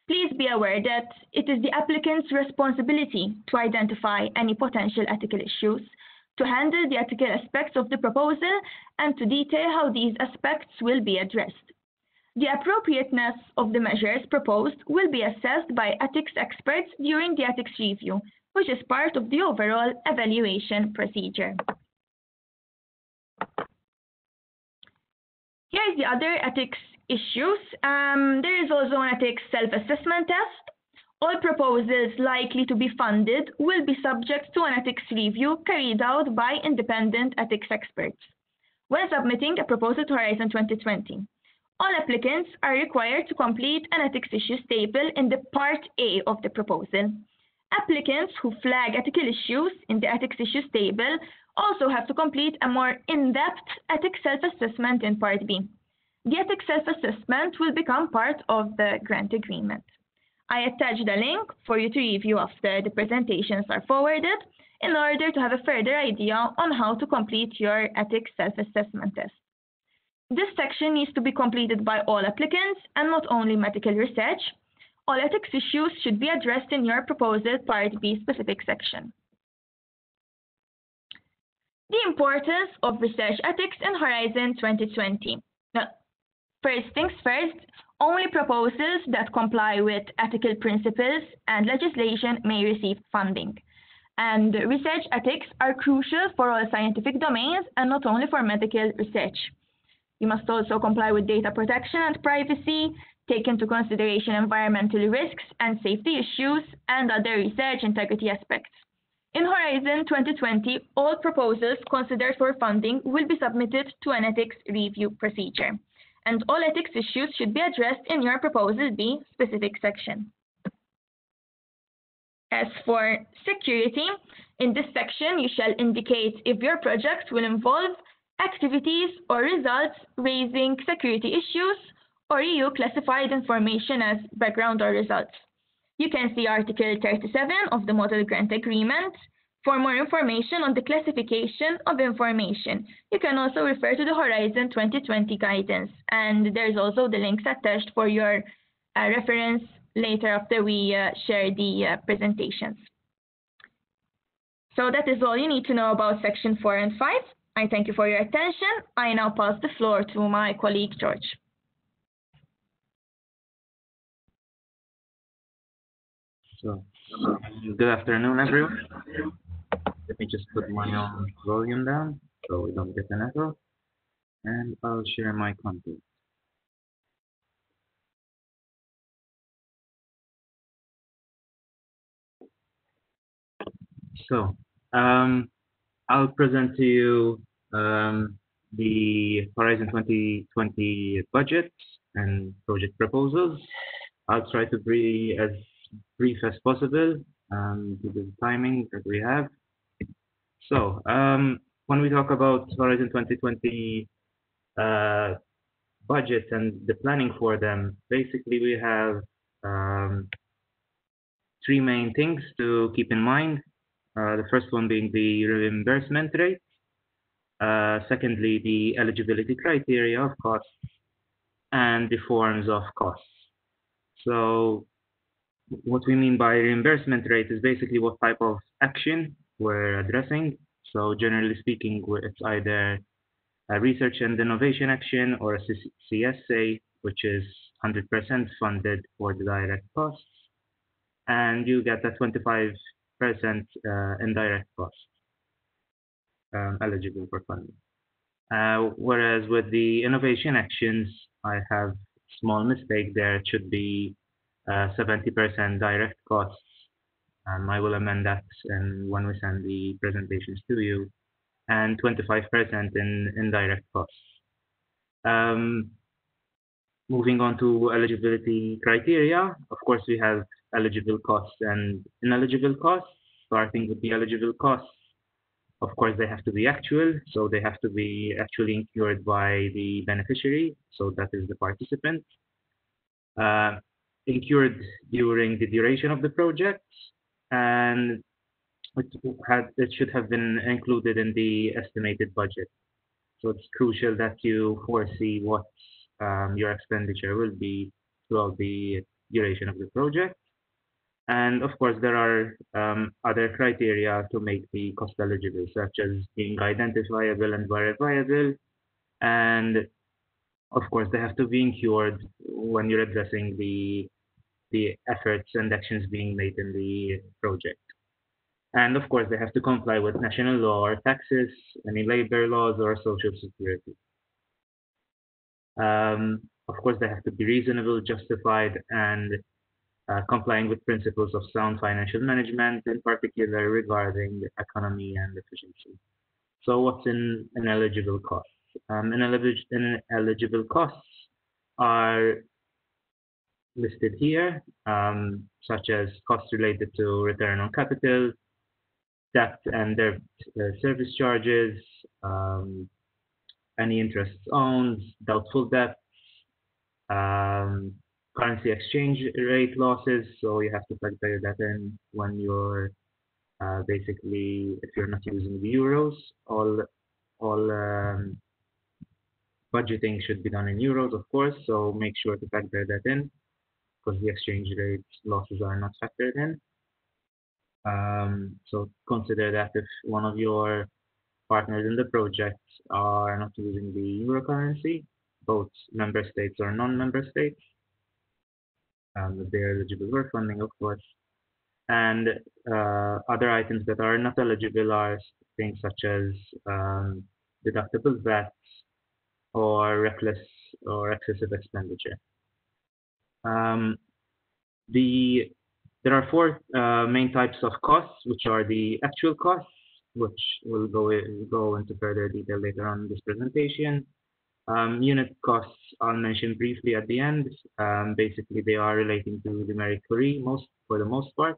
Please be aware that it is the applicant's responsibility to identify any potential ethical issues, to handle the ethical aspects of the proposal, and to detail how these aspects will be addressed. The appropriateness of the measures proposed will be assessed by ethics experts during the ethics review, which is part of the overall evaluation procedure. other ethics issues, there is also an ethics self-assessment test. All proposals likely to be funded will be subject to an ethics review carried out by independent ethics experts when submitting a proposal to Horizon 2020. All applicants are required to complete an ethics issues table in the Part A of the proposal. Applicants who flag ethical issues in the ethics issues table also have to complete a more in-depth ethics self-assessment in Part B. The ethics self-assessment will become part of the grant agreement. I attached a link for you to review after the presentations are forwarded in order to have a further idea on how to complete your ethics self-assessment test. This section needs to be completed by all applicants and not only medical research. All ethics issues should be addressed in your proposal Part B specific section. The importance of research ethics in Horizon 2020. Now, first things first, only proposals that comply with ethical principles and legislation may receive funding. And research ethics are crucial for all scientific domains and not only for medical research. You must also comply with data protection and privacy, take into consideration environmental risks and safety issues, and other research integrity aspects. In Horizon 2020, all proposals considered for funding will be submitted to an ethics review procedure, and all ethics issues should be addressed in your Proposal B specific section. As for security, in this section you shall indicate if your project will involve activities or results raising security issues or EU classified information as background or results. You can see Article 37 of the Model Grant Agreement for more information on the classification of information. You can also refer to the Horizon 2020 guidance, and there's also the links attached for your reference later after we share the presentations. So that is all you need to know about Section 4 and 5. I thank you for your attention. I now pass the floor to my colleague, George. So, good afternoon, everyone. Let me just put my own volume down so we don't get an echo, and I'll share my content. So, I'll present to you the Horizon 2020 budget and project proposals. I'll try to be as brief as possible due to the timing that we have. So, when we talk about Horizon 2020 budget and the planning for them, basically we have three main things to keep in mind. The first one being the reimbursement rate. Secondly, the eligibility criteria of costs and the forms of costs. So what we mean by reimbursement rate is basically what type of action we're addressing. So generally speaking, it's either a research and innovation action or a CSA, which is 100% funded for the direct costs, and you get a 25% indirect cost eligible for funding. Whereas with the innovation actions, I have a small mistake there. It should be 70% direct costs. I will amend that when we send the presentations to you, and 25% in indirect costs. Moving on to eligibility criteria, of course, we have eligible costs and ineligible costs. Starting with the eligible costs, of course, they have to be actual, so they have to be actually incurred by the beneficiary, so that is the participant. Incurred during the duration of the project, and it should have been included in the estimated budget. So it's crucial that you foresee what your expenditure will be throughout the duration of the project. And of course, there are other criteria to make the cost eligible, such as being identifiable and verifiable. And of course, they have to be incurred when you're addressing the efforts and actions being made in the project. And of course, they have to comply with national law or taxes, any labor laws or social security. Of course, they have to be reasonable, justified, and complying with principles of sound financial management, in particular regarding economy and efficiency. So what's in ineligible costs? Ineligible costs are listed here, such as costs related to return on capital, debt and debt service charges, any interest owed, doubtful debt, currency exchange rate losses. So you have to factor that in when you're basically, if you're not using the euros, all budgeting should be done in euros, of course. So make sure to factor that in because the exchange rate losses are not factored in. So consider that if one of your partners in the project are not using the euro currency, both member states or non-member states, they're eligible for funding, of course. And other items that are not eligible are things such as deductible VAT or reckless or excessive expenditure. There are four main types of costs, which are the actual costs, which we'll go into further detail later on in this presentation. Unit costs I'll mention briefly at the end. Basically, they are relating to the merit for the most part.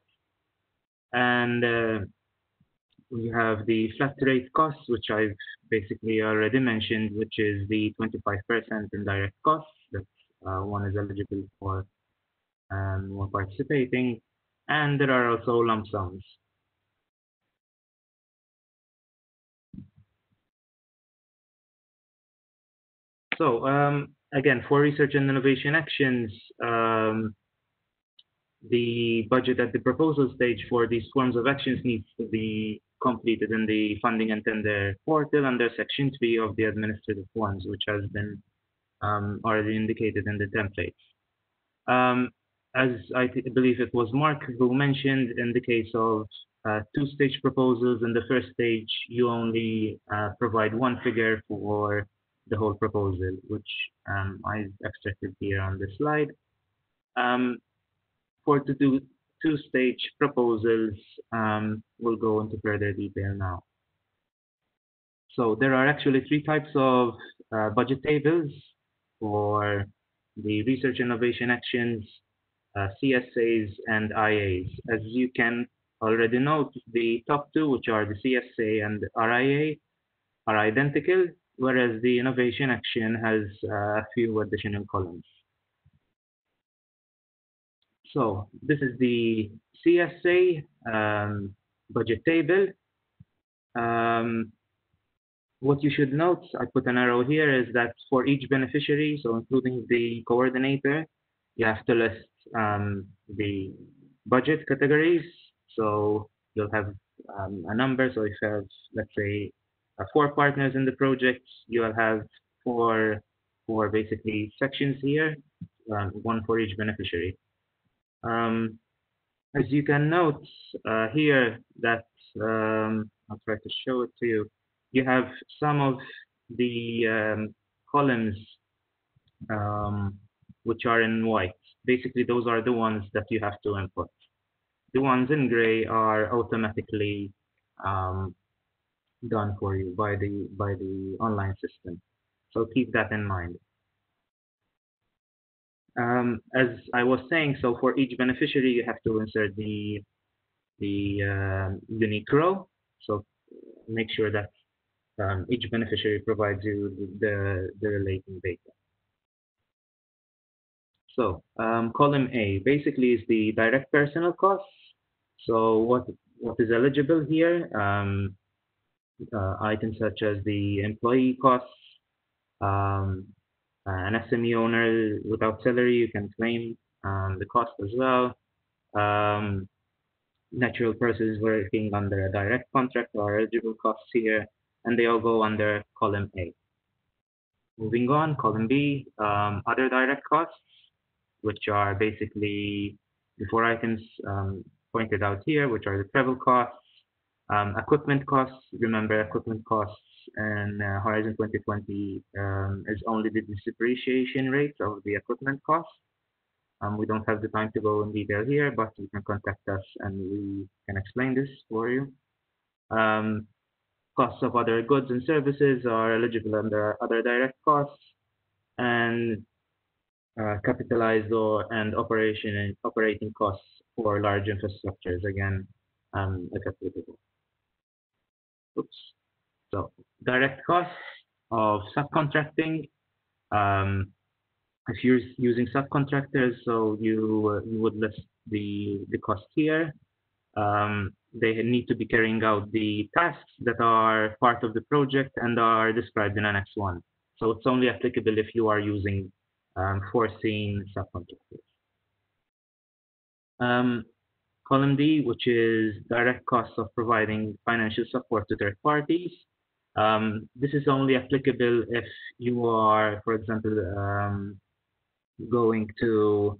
And we have the flat rate costs, which I've basically already mentioned, which is the 25% indirect costs that one is eligible for when participating. And there are also lump sums. So again, for research and innovation actions, the budget at the proposal stage for these forms of actions needs to be completed in the funding and tender portal under section 3 of the administrative forms, which has been already indicated in the templates. As I believe it was Mark who mentioned, in the case of two-stage proposals, in the first stage, you only provide one figure for the whole proposal, which I've extracted here on the slide. For to do two-stage proposals, we'll go into further detail now. So there are actually three types of budget tables for the research innovation actions, CSAs and IAs. As you can already note, the top two, which are the CSA and RIA, are identical, whereas the innovation action has a few additional columns. So this is the CSA budget table. What you should note, I put an arrow here, is that for each beneficiary, so including the coordinator, you have to list the budget categories. So you'll have a number. So if you have, let's say, 4 partners in the project, you will have four basically sections here, one for each beneficiary. As you can note here that, I'll try to show it to you, you have some of the columns which are in white. Basically, those are the ones that you have to input. The ones in gray are automatically done for you by the online system. So keep that in mind. As I was saying, so for each beneficiary, you have to insert the unique row. So make sure that each beneficiary provides you the relating data. So column A basically is the direct personal costs. So what is eligible here? Items such as the employee costs, an SME owner without salary, you can claim the cost as well. Natural persons working under a direct contract are eligible costs here, and they all go under column A. Moving on, column B, other direct costs, which are basically the 4 items pointed out here, which are the travel costs, equipment costs. Remember, equipment costs in Horizon 2020 is only the depreciation rate of the equipment cost. We don't have the time to go in detail here, but you can contact us and we can explain this for you. Costs of other goods and services are eligible under other direct costs, and capitalized and operating costs for large infrastructures, again, if applicable. Oops. So direct costs of subcontracting. If you're using subcontractors, so you would list the cost here. They need to be carrying out the tasks that are part of the project and are described in Annex 1. So it's only applicable if you are using foreseen subcontractors. Column D, which is direct costs of providing financial support to third parties. This is only applicable if you are, for example, going to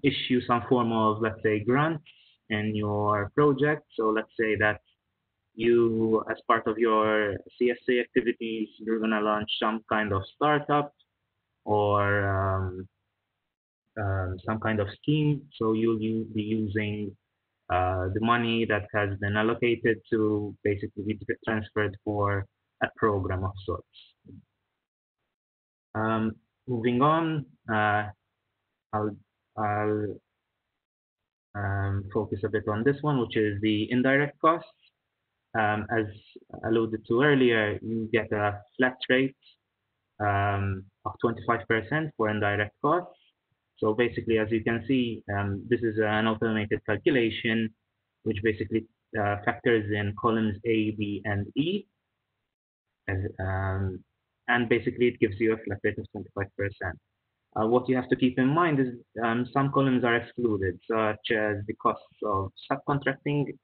issue some form of, let's say, grant in your project. So let's say that you, as part of your CSA activities, you're going to launch some kind of startup or some kind of scheme. So you'll be using the money that has been allocated to basically be transferred for a program of sorts. Moving on, I'll focus a bit on this one, which is the indirect costs. As alluded to earlier, you get a flat rate of 25% for indirect costs. So basically, as you can see, this is an automated calculation, which basically factors in columns A, B, and E. And basically, it gives you a flat rate of 25%. What you have to keep in mind is some columns are excluded, such as the costs of subcontracting.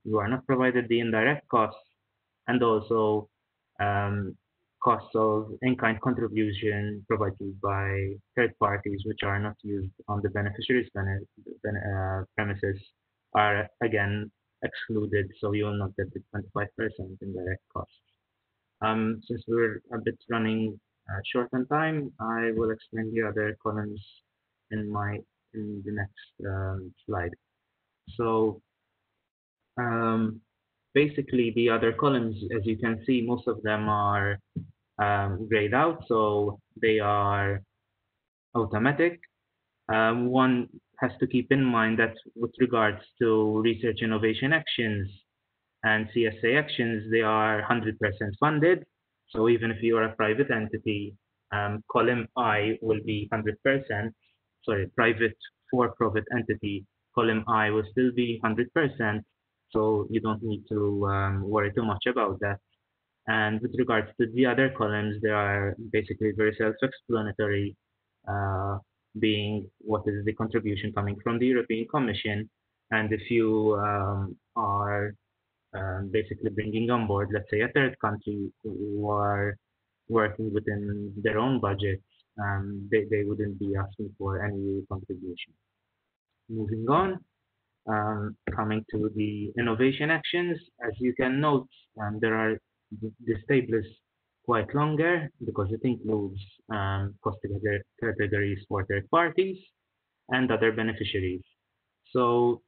You are not provided the indirect costs, and also costs of in-kind contribution provided by third parties, which are not used on the beneficiary's premises, are again excluded, so you will not get the 25% indirect costs. Since we're a bit running short on time, I will explain the other columns in the next slide. So basically, the other columns, as you can see, most of them are grayed out, so they are automatic. One has to keep in mind that with regards to research innovation actions and CSA actions, they are 100% funded. So even if you are a private entity, column I will be 100%. Sorry, private for-profit entity, column I will still be 100%. So you don't need to worry too much about that. And with regards to the other columns, they are basically very self-explanatory, being what is the contribution coming from the European Commission. And if you are basically bringing on board, let's say, a third country who are working within their own budgets, they wouldn't be asking for any contribution. Moving on, coming to the innovation actions, as you can note, this table is quite longer because it includes cost categories for third parties and other beneficiaries. So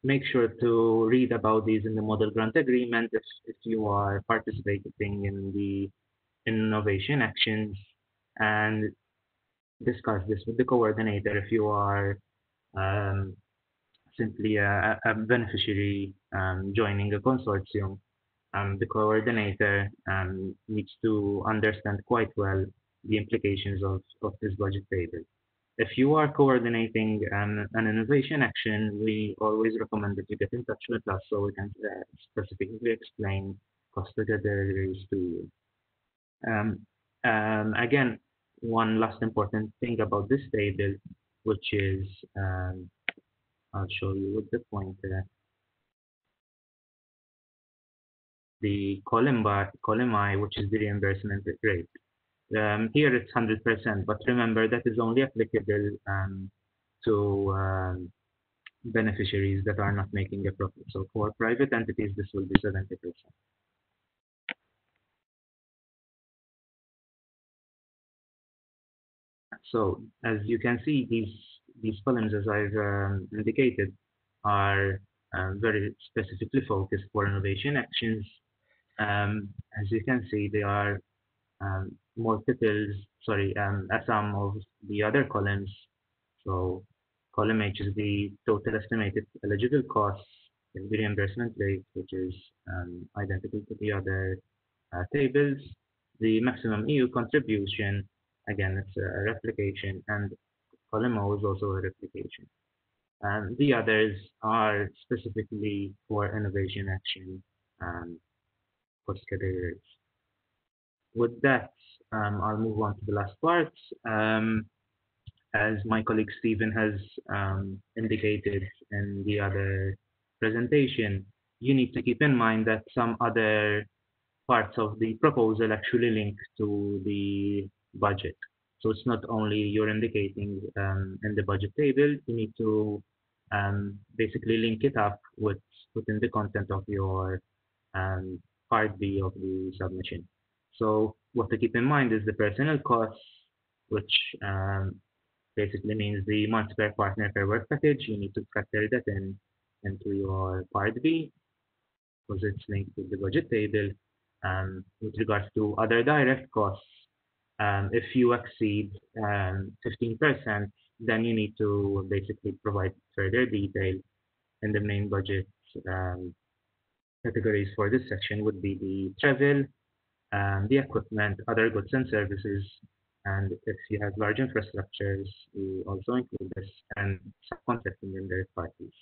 make sure to read about these in the model grant agreement if you are participating in the innovation actions, and discuss this with the coordinator if you are simply a beneficiary joining a consortium. The coordinator needs to understand quite well the implications of this budget table. If you are coordinating an innovation action, we always recommend that you get in touch with us so we can specifically explain cost categories to you. Again, one last important thing about this table, which is, I'll show you with the pointer, the column I, which is the reimbursement rate. Here it's 100%, but remember that is only applicable to beneficiaries that are not making a profit. So for private entities, this will be 70%. So as you can see, these columns, as I've indicated, are very specifically focused for innovation actions. As you can see, they are a sum of the other columns. So column H is the total estimated eligible costs in the reimbursement rate, which is identical to the other tables. The maximum EU contribution, again, it's a replication, and column O is also a replication. And the others are specifically for innovation action cost categories. With that, I'll move on to the last part. As my colleague Stephen has indicated in the other presentation, you need to keep in mind that some other parts of the proposal actually link to the budget. So it's not only you're indicating in the budget table, you need to basically link it up with within the content of your part B of the submission. So what to keep in mind is the personnel costs, which basically means the months per partner per work package. You need to factor that into your part B because it's linked to the budget table. With regards to other direct costs, if you exceed 15%, then you need to basically provide further detail. In the main budget categories for this section would be the travel, the equipment, other goods and services, and if you have large infrastructures, we also include this, and subcontracting in third parties.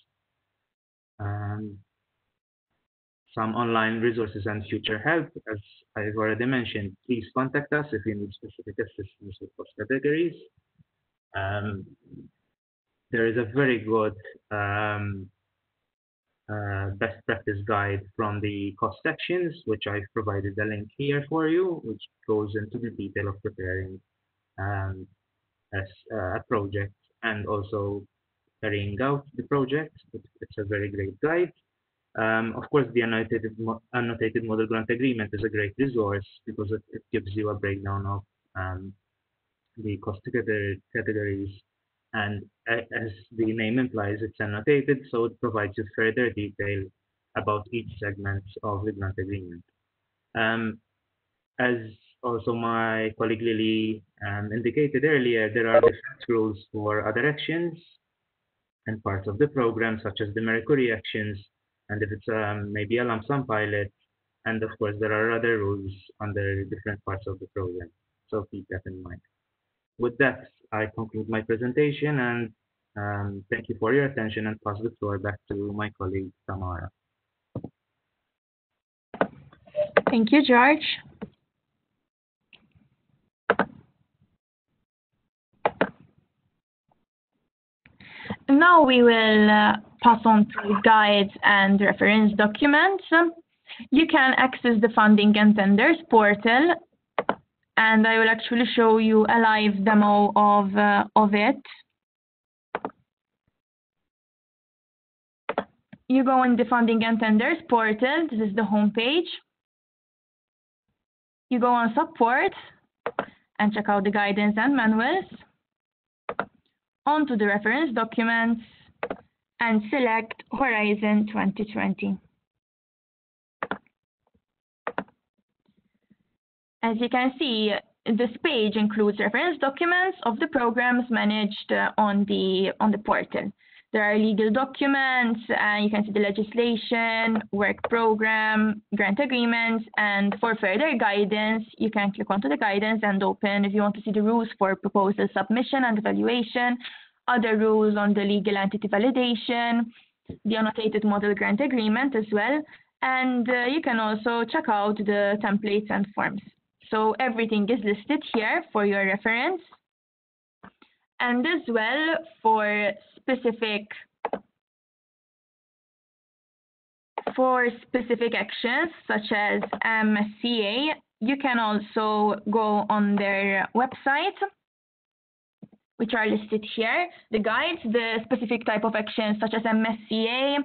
Some online resources and future help, as I've already mentioned, please contact us if you need specific assistance with cost categories. There is a very good best practice guide from the cost sections, which I've provided a link here for you, which goes into the detail of preparing a project and also carrying out the project. It's a very great guide. Of course, the annotated model grant agreement is a great resource because it gives you a breakdown of the cost categories, and as the name implies, it's annotated, so it provides you further detail about each segment of the grant agreement. As also my colleague Lily indicated earlier, there are different rules for other actions and parts of the program, such as the Mercury actions, and if it's maybe a lump sum pilot, and of course there are other rules under different parts of the program. So keep that in mind. With that, I conclude my presentation, and thank you for your attention, and pass the floor back to my colleague Tamara. Thank you, George. Now we will pass on to guides and reference documents. You can access the Funding and Tenders portal, and I will actually show you a live demo of it. You go in the Funding and Tenders portal. This is the home page. You go on Support and check out the guidance and manuals. Onto the reference documents and select Horizon 2020. As you can see, this page includes reference documents of the programs managed on the portal. There are legal documents, and you can see the legislation, work program, grant agreements, and for further guidance, you can click onto the guidance and open if you want to see the rules for proposal submission and evaluation, other rules on the legal entity validation, the annotated model grant agreement as well, and you can also check out the templates and forms. So everything is listed here for your reference, and as well for specific actions such as MSCA, you can also go on their website, which are listed here. The guides, the specific type of actions such as MSCA,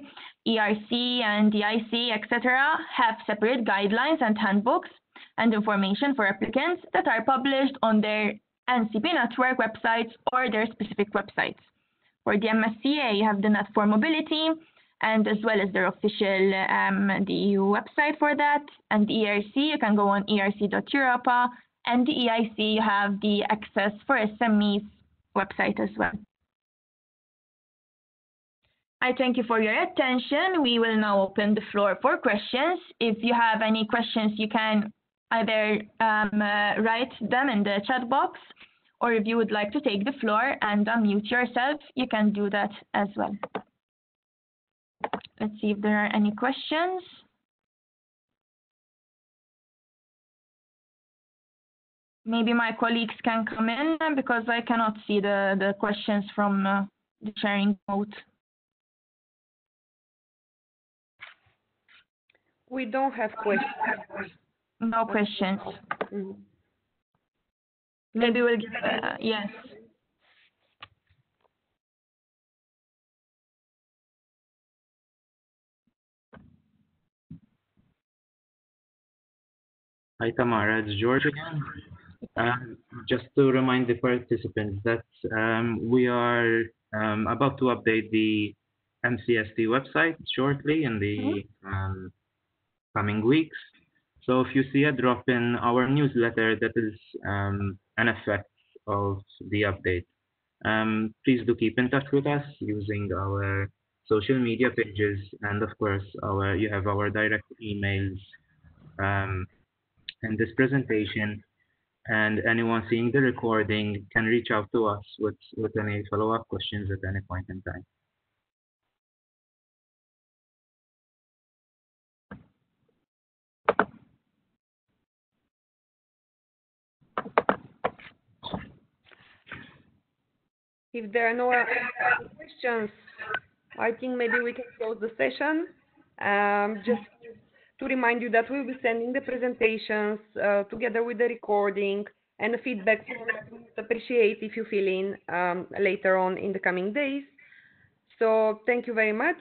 ERC, and DIC, etc., have separate guidelines and handbooks and information for applicants that are published on their NCP network websites or their specific websites. For the MSCA, you have the Net for Mobility, and as well as their official the EU website for that. And the ERC, you can go on erc.europa, and the EIC, you have the Access for SMEs website as well. I thank you for your attention. We will now open the floor for questions. If you have any questions, you can either write them in the chat box, or if you would like to take the floor and unmute yourself, you can do that as well. Let's see if there are any questions. Maybe my colleagues can come in because I cannot see the questions from the sharing mode. We don't have questions. No questions. Mm-hmm. Maybe we'll give yes. Hi Tamara, it's George again. Just to remind the participants that we are about to update the MCST website shortly in the coming weeks. So if you see a drop in our newsletter, that is an effect of the update. Please do keep in touch with us using our social media pages, and of course you have our direct emails in this presentation, and anyone seeing the recording can reach out to us with any follow-up questions at any point in time. If there are no questions, I think maybe we can close the session. Just to remind you that we'll be sending the presentations together with the recording and the feedback. We would appreciate if you fill in later on in the coming days. So thank you very much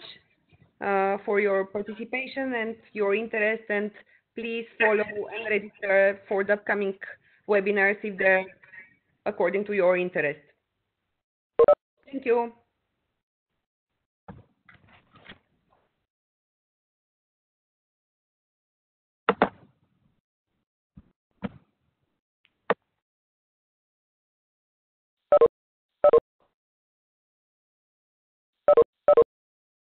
for your participation and your interest, and please follow and register for the upcoming webinars if they're according to your interest. Thank you.